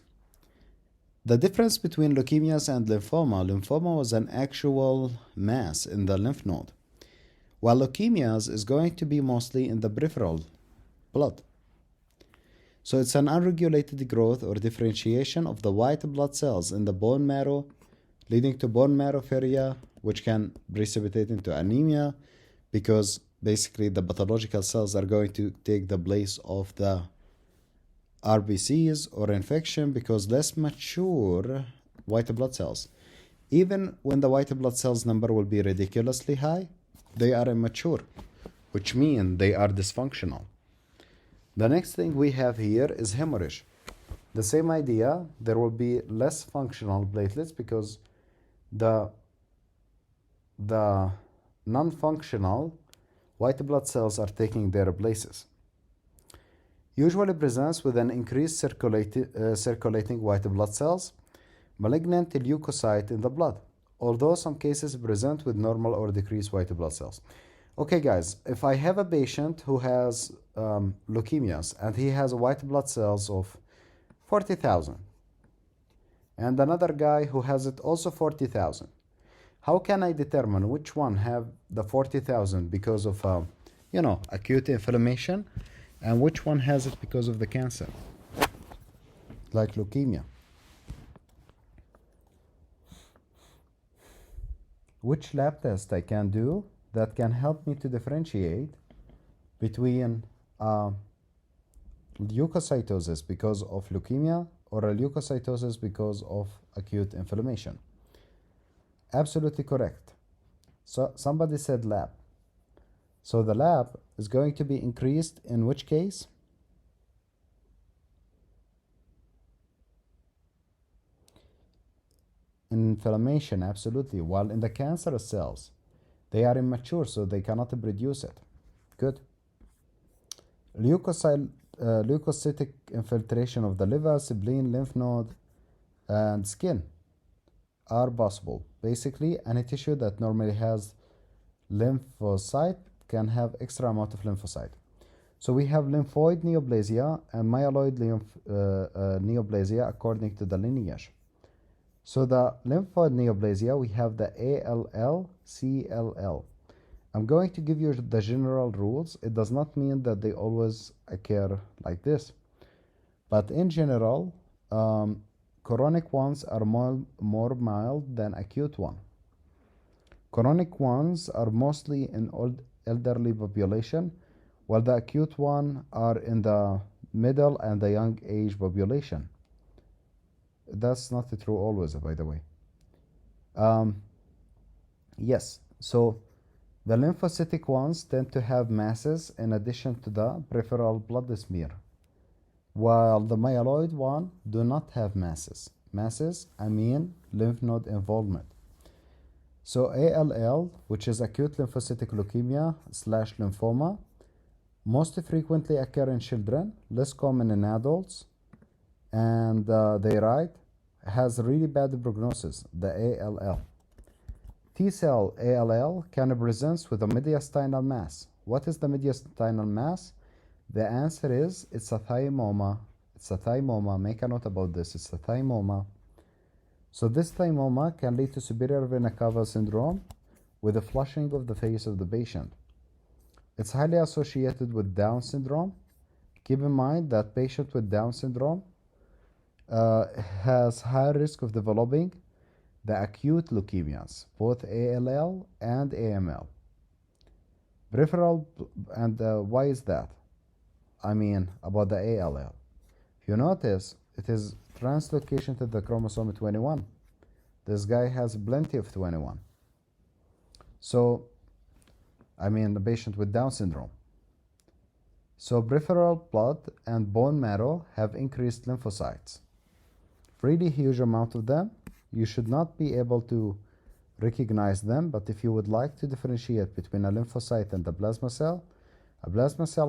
The difference between leukemias and lymphoma was an actual mass in the lymph node, while leukemias is going to be mostly in the peripheral blood. So it's an unregulated growth or differentiation of the white blood cells in the bone marrow, leading to bone marrowphilia, which can precipitate into anemia, because basically the pathological cells are going to take the place of the RBCs or infection, because less mature white blood cells. Even when the white blood cells number will be ridiculously high, they are immature, which means they are dysfunctional. The next thing we have here is hemorrhage. The same idea, there will be less functional platelets because the non-functional white blood cells are taking their places. Usually presents with an increased circulating white blood cells, malignant leukocyte in the blood, although some cases present with normal or decreased white blood cells. Okay, guys, if I have a patient who has leukemias and he has white blood cells of 40,000, and another guy who has it also 40,000, how can I determine which one have the 40,000 because of acute inflammation, and which one has it because of the cancer, like leukemia? Which lab test I can do that can help me to differentiate between leukocytosis because of leukemia or a leukocytosis because of acute inflammation? Absolutely correct. So somebody said lab. So the lab is going to be increased in which case? Inflammation, absolutely. While in the cancerous cells, they are immature, so they cannot produce it. Good. Leukocytic infiltration of the liver, spleen, lymph node, and skin are possible. Basically, any tissue that normally has lymphocyte can have extra amount of lymphocyte. So we have lymphoid neoplasia and myeloid neoplasia according to the lineage. So the lymphoid neoplasia, we have the ALL, CLL. I'm going to give you the general rules. It does not mean that they always occur like this. But in general, chronic ones are more mild than acute one. Chronic ones are mostly in old elderly population, while the acute one are in the middle and the young age population. That's not true always, by the way. Yes, so the lymphocytic ones tend to have masses in addition to the peripheral blood smear, while the myeloid one do not have masses. masses, I mean lymph node involvement. So ALL, which is acute lymphocytic leukemia slash lymphoma, most frequently occur in children, less common in adults, and they write has really bad prognosis, the ALL. T-cell ALL can present with a mediastinal mass. What is the mediastinal mass? The answer is it's a thymoma. It's a thymoma. Make a note about this. It's a thymoma. So this thymoma can lead to superior vena cava syndrome with a flushing of the face of the patient. It's highly associated with Down syndrome. Keep in mind that patient with Down syndrome has high risk of developing the acute leukemias, both ALL and AML. Peripheral, and why is that? I mean, about the ALL. If you notice, it is translocation to the chromosome 21. This guy has plenty of 21. So, I mean, the patient with Down syndrome. So, peripheral blood and bone marrow have increased lymphocytes. Really huge amount of them. You should not be able to recognize them, but if you would like to differentiate between a lymphocyte and a plasma cell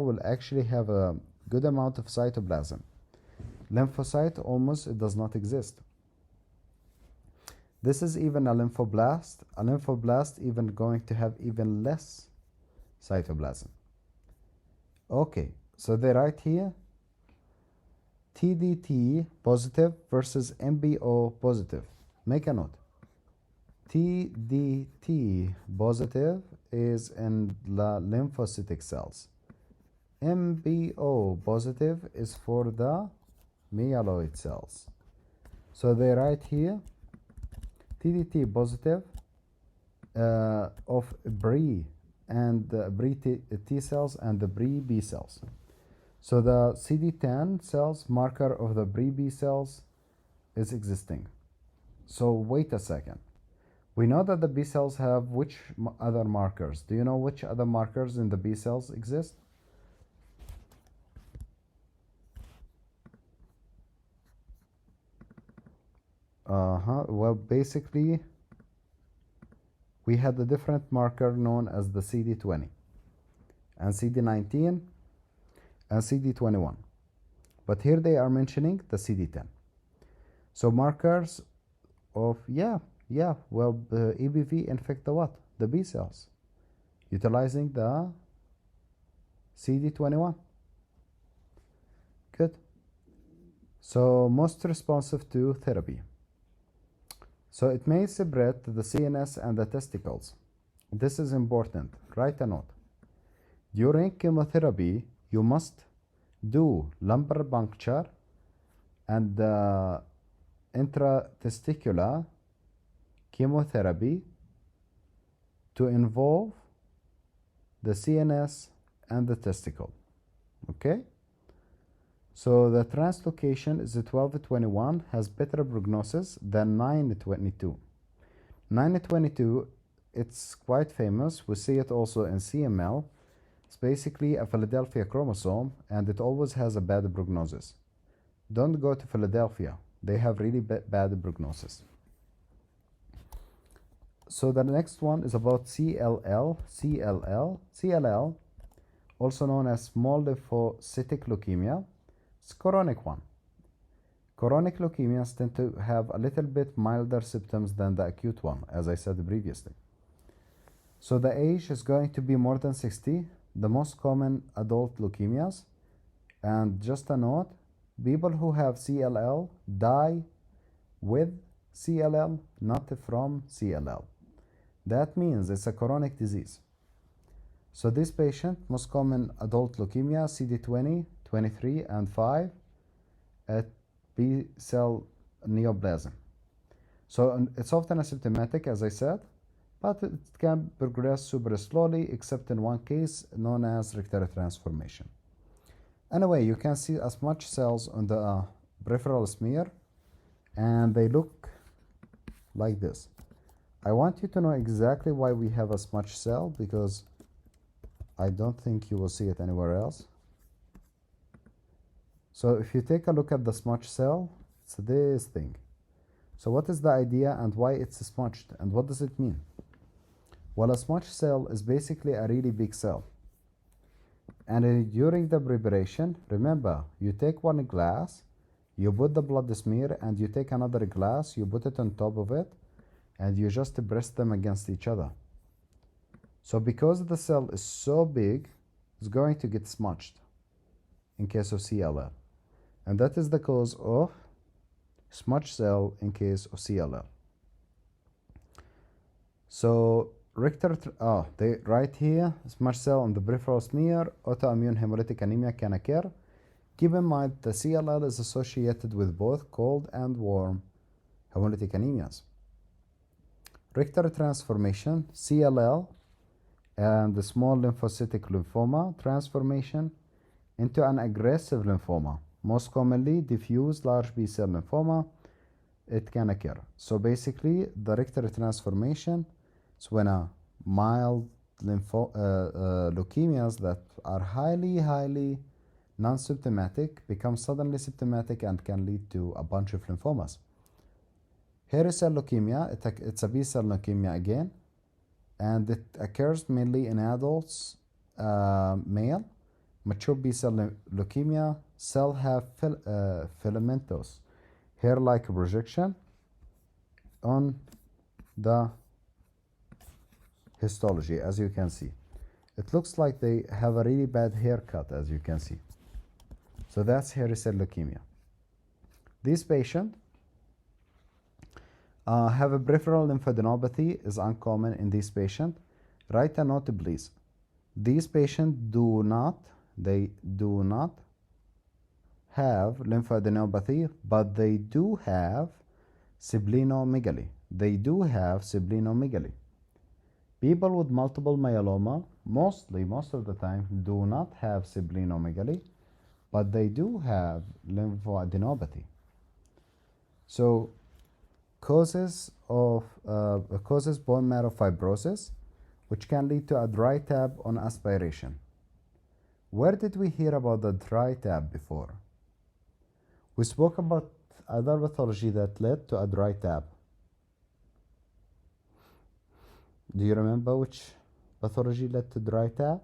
will actually have a good amount of cytoplasm. Lymphocyte almost it does not exist. This is even a lymphoblast. A lymphoblast even going to have even less cytoplasm. Okay, so they write here TDT positive versus MBO positive. Make a note. TDT positive is in the lymphocytic cells. MBO positive is for the myeloid cells. So they write here TDT positive of BRE and BRE T cells and the BRE B cells. So the CD10 cells marker of the BRE B cells is existing. So wait a second. We know that the B cells have which other markers? Do you know which other markers in the B cells exist? Well, basically, we had a different marker known as the CD20 and CD19 and CD21. But here they are mentioning the CD10. So markers of, well, the EBV infect the what? The B cells, utilizing the CD21. Good. So most responsive to therapy. So it may spread to the CNS and the testicles. This is important. Write a note. During chemotherapy, you must do lumbar puncture and intratesticular chemotherapy to involve the CNS and the testicle. Okay? So the translocation is 1221 has better prognosis than 922. 922, it's quite famous. We see it also in CML. It's basically a Philadelphia chromosome and it always has a bad prognosis. Don't go to Philadelphia. They have really bad prognosis. So the next one is about CLL. CLL, also known as small lymphocytic leukemia. It's chronic one. Chronic leukemias tend to have a little bit milder symptoms than the acute one, as I said previously. So the age is going to be more than 60, the most common adult leukemias. And just a note, people who have CLL die with CLL, not from CLL. That means it's a chronic disease. So this patient, most common adult leukemia, CD20, 23, and 5 at B cell neoplasm. So it's often asymptomatic, as I said, but it can progress super slowly, except in one case known as Richter transformation. Anyway, you can see as much cells on the peripheral smear, and they look like this. I want you to know exactly why we have a smudge cell, because I don't think you will see it anywhere else. So if you take a look at the smudge cell, it's this thing. So what is the idea and why it's smudged and what does it mean? Well, a smudged cell is basically a really big cell. And during the preparation, remember, you take one glass, you put the blood smear, and you take another glass, you put it on top of it, and you just press them against each other. So because the cell is so big, it's going to get smudged in case of CLL. And that is the cause of smudged cell in case of CLL. So they right here, smudged cell on the peripheral smear, autoimmune hemolytic anemia can occur. Keep in mind the CLL is associated with both cold and warm hemolytic anemias. Richter transformation, CLL, and the small lymphocytic lymphoma transformation into an aggressive lymphoma, most commonly diffuse large B-cell lymphoma, it can occur. So basically, the Richter transformation is when a mild leukemias that are highly non-symptomatic become suddenly symptomatic and can lead to a bunch of lymphomas. Hairy cell leukemia, it's a B-cell leukemia again, and it occurs mainly in adults, male. Mature B-cell leukemia, cell have filamentous hair-like projection on the histology, as you can see. It looks like they have a really bad haircut, as you can see. So that's hairy cell leukemia. These patients have a peripheral lymphadenopathy is uncommon in these patients. Write a note, please. These patients do not have lymphadenopathy, but they do have splenomegaly. People with multiple myeloma, most of the time, do not have splenomegaly, but they do have lymphadenopathy. So causes bone marrow fibrosis, which can lead to a dry tab on aspiration. Where did we hear about the dry tab before? We spoke about other pathology that led to a dry tab. Do you remember which pathology led to dry tab?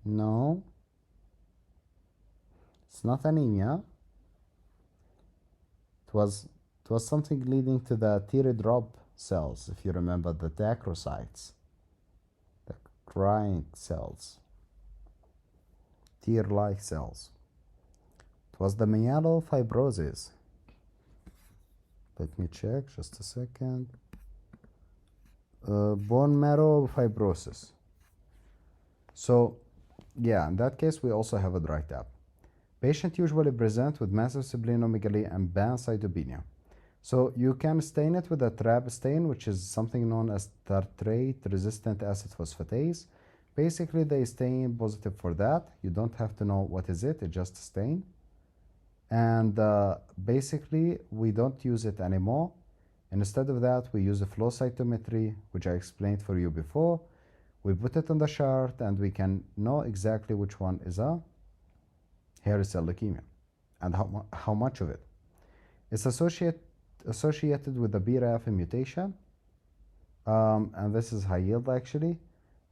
No. It's not anemia. It was something leading to the teardrop cells, if you remember, the dacrocytes, the crying cells, tear-like cells. It was the myelofibrosis. Let me check, just a second. Bone marrow fibrosis. So, yeah, in that case, we also have a dry tab. Patient usually present with massive splenomegaly and pancytopenia. So you can stain it with a trap stain, which is something known as tartrate-resistant acid phosphatase. Basically, they stain positive for that. You don't have to know what is it, it's just a stain. And basically, we don't use it anymore. Instead of that, we use a flow cytometry, which I explained for you before. We put it on the chart, and we can know exactly which one is a hairy cell leukemia and how much of it. It's associated with the BRAF mutation, and this is high yield actually.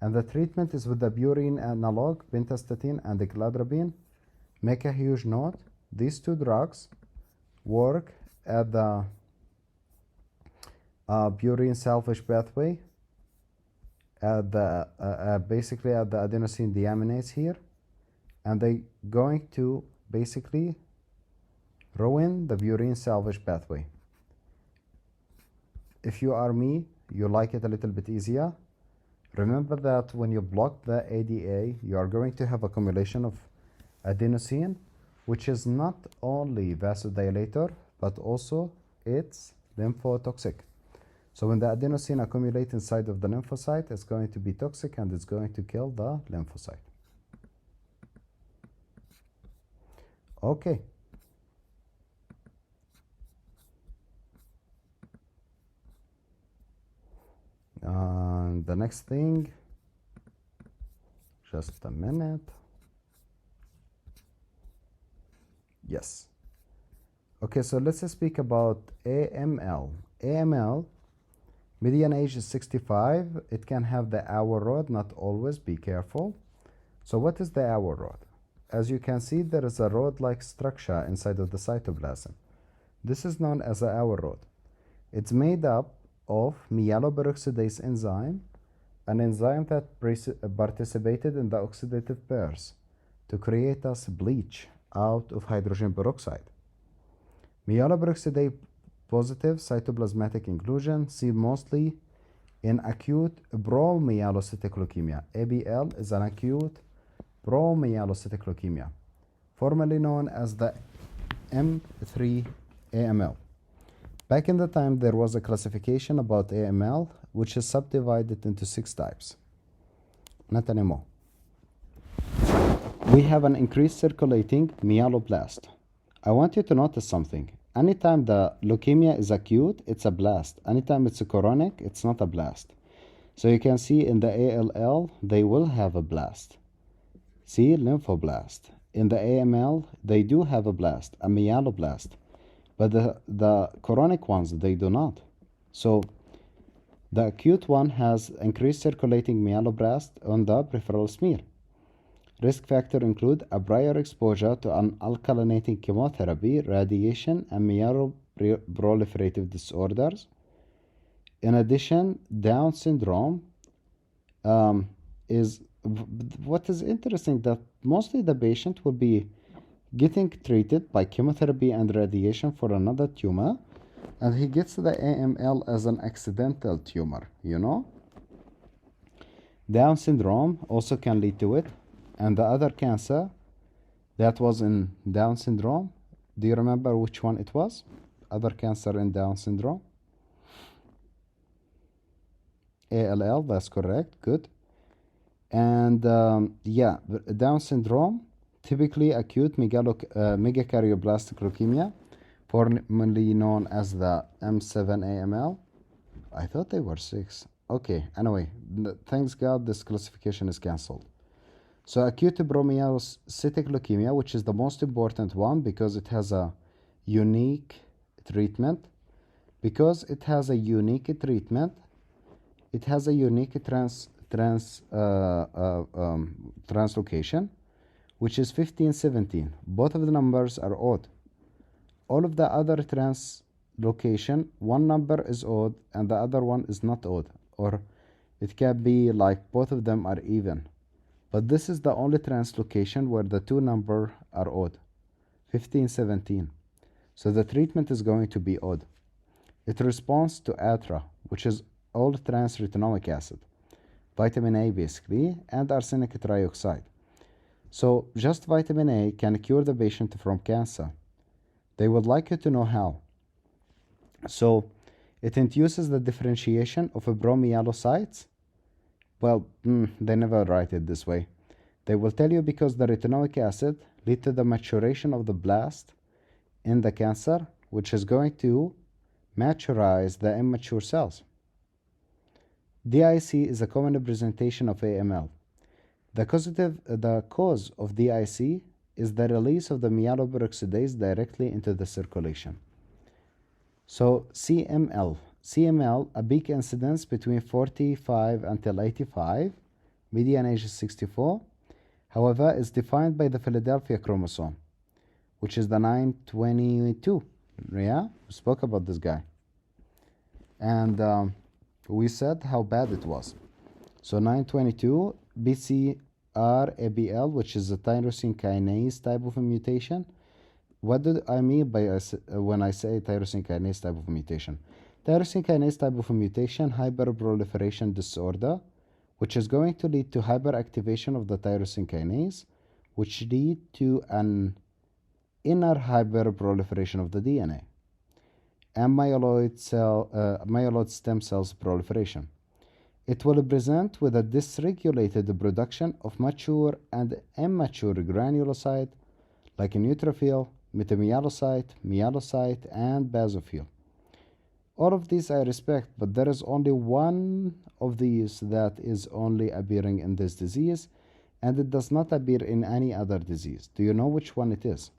And the treatment is with the purine analog, pentostatin and the cladribine. Make a huge note. These two drugs work at the purine salvage pathway, at the basically at the adenosine deaminase here, and they going to basically ruin the purine salvage pathway. If you are me, you like it a little bit easier. Remember that when you block the ADA, you are going to have accumulation of adenosine, which is not only vasodilator, but also it's lymphotoxic. So when the adenosine accumulates inside of the lymphocyte, it's going to be toxic and it's going to kill the lymphocyte. Okay. The next thing, just a minute. Yes. Okay, so let's speak about AML. AML, median age is 65. It can have the hour rod, not always, be careful. So what is the hour rod? As you can see, there is a rod-like structure inside of the cytoplasm. This is known as the hour rod. It's made up of myeloperoxidase enzyme, an enzyme that participated in the oxidative pairs to create us bleach out of hydrogen peroxide. Myeloperoxidase positive cytoplasmatic inclusion seen mostly in acute promyelocytic leukemia. ABL is an acute promyelocytic leukemia, formerly known as the M3 AML. Back in the time, there was a classification about AML, which is subdivided into 6 types. Not anymore. We have an increased circulating myeloblast. I want you to notice something. Anytime the leukemia is acute, it's a blast. Anytime it's a chronic, it's not a blast. So you can see in the ALL, they will have a blast. See, lymphoblast. In the AML, they do have a blast, a myeloblast. But the chronic ones, they do not. So the acute one has increased circulating myeloblast on the peripheral smear. Risk factors include a prior exposure to an alkylating chemotherapy, radiation, and myeloproliferative disorders. In addition, Down syndrome is what is interesting, that mostly the patient will be getting treated by chemotherapy and radiation for another tumor, and he gets the AML as an accidental tumor, you know? Down syndrome also can lead to it. And the other cancer that was in Down syndrome, do you remember which one it was? Other cancer in Down syndrome? ALL, that's correct, good. And yeah, Down syndrome, typically acute megakaryoblast leukemia, formerly known as the M7 AML. I thought they were 6. Okay, anyway, thanks God this classification is cancelled. So acute promyelocytic leukemia, which is the most important one because it has a unique treatment. Because it has a unique treatment, it has a unique translocation, which is 1517. Both of the numbers are odd. All of the other translocation, one number is odd and the other one is not odd. Or it can be like both of them are even. But this is the only translocation where the two numbers are odd, 1517. So the treatment is going to be odd. It responds to ATRA, which is all trans-retinoic acid, vitamin A basically, and arsenic trioxide. So just vitamin A can cure the patient from cancer. They would like you to know how. So it induces the differentiation of promyelocytes. Well, they never write it this way. They will tell you because the retinoic acid lead to the maturation of the blast in the cancer, which is going to maturize the immature cells. DIC is a common representation of AML. The cause of DIC is the release of the myeloperoxidase directly into the circulation. So CML, a peak incidence between 45 until 85, median age is 64. However, is defined by the Philadelphia chromosome, which is the 922. Yeah, we spoke about this guy. And we said how bad it was. So 922, BCR-ABL, which is a tyrosine kinase type of a mutation. What do I mean by when I say tyrosine kinase type of a mutation? Tyrosine kinase type of a mutation, hyperproliferation disorder, which is going to lead to hyperactivation of the tyrosine kinase, which lead to an inner hyperproliferation of the DNA, and myeloid stem cells proliferation. It will present with a dysregulated production of mature and immature granulocyte like neutrophil, metamyelocyte, myelocyte, and basophil. All of these I respect, but there is only one of these that is only appearing in this disease, and it does not appear in any other disease. Do you know which one it is?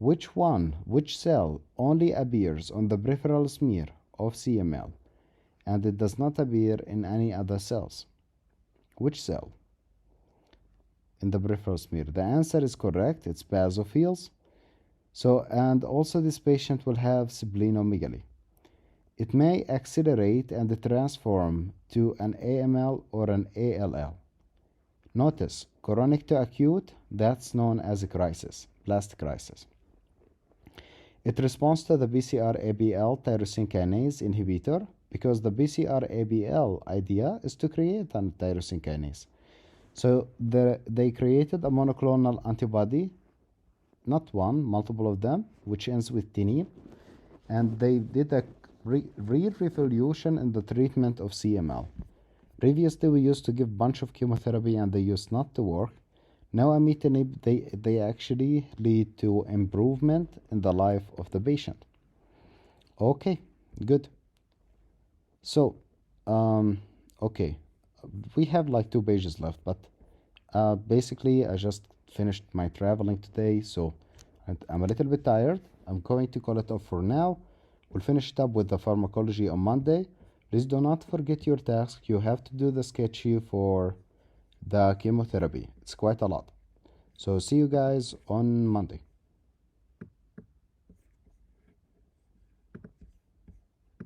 which cell only appears on the peripheral smear of CML and it does not appear in any other cells? Which cell in the peripheral smear? The answer is correct. It's basophils. So, and also this patient will have splenomegaly. It may accelerate and transform to an AML or an ALL. Notice, chronic to acute, that's known as a crisis, blast crisis. It responds to the BCR-ABL tyrosine kinase inhibitor because the BCR-ABL idea is to create a tyrosine kinase. So they created a monoclonal antibody, not one, multiple of them, which ends with tinine, and they did a real revolution in the treatment of CML. Previously, we used to give a bunch of chemotherapy and they used not to work. Now, amitinib, they actually lead to improvement in the life of the patient. Okay, good. So, okay, we have like 2 pages left, but basically, I just finished my traveling today, so I'm a little bit tired. I'm going to call it off for now. We'll finish it up with the pharmacology on Monday. Please do not forget your task. You have to do the sketchy for the chemotherapy. It's quite a lot. So see you guys on Monday.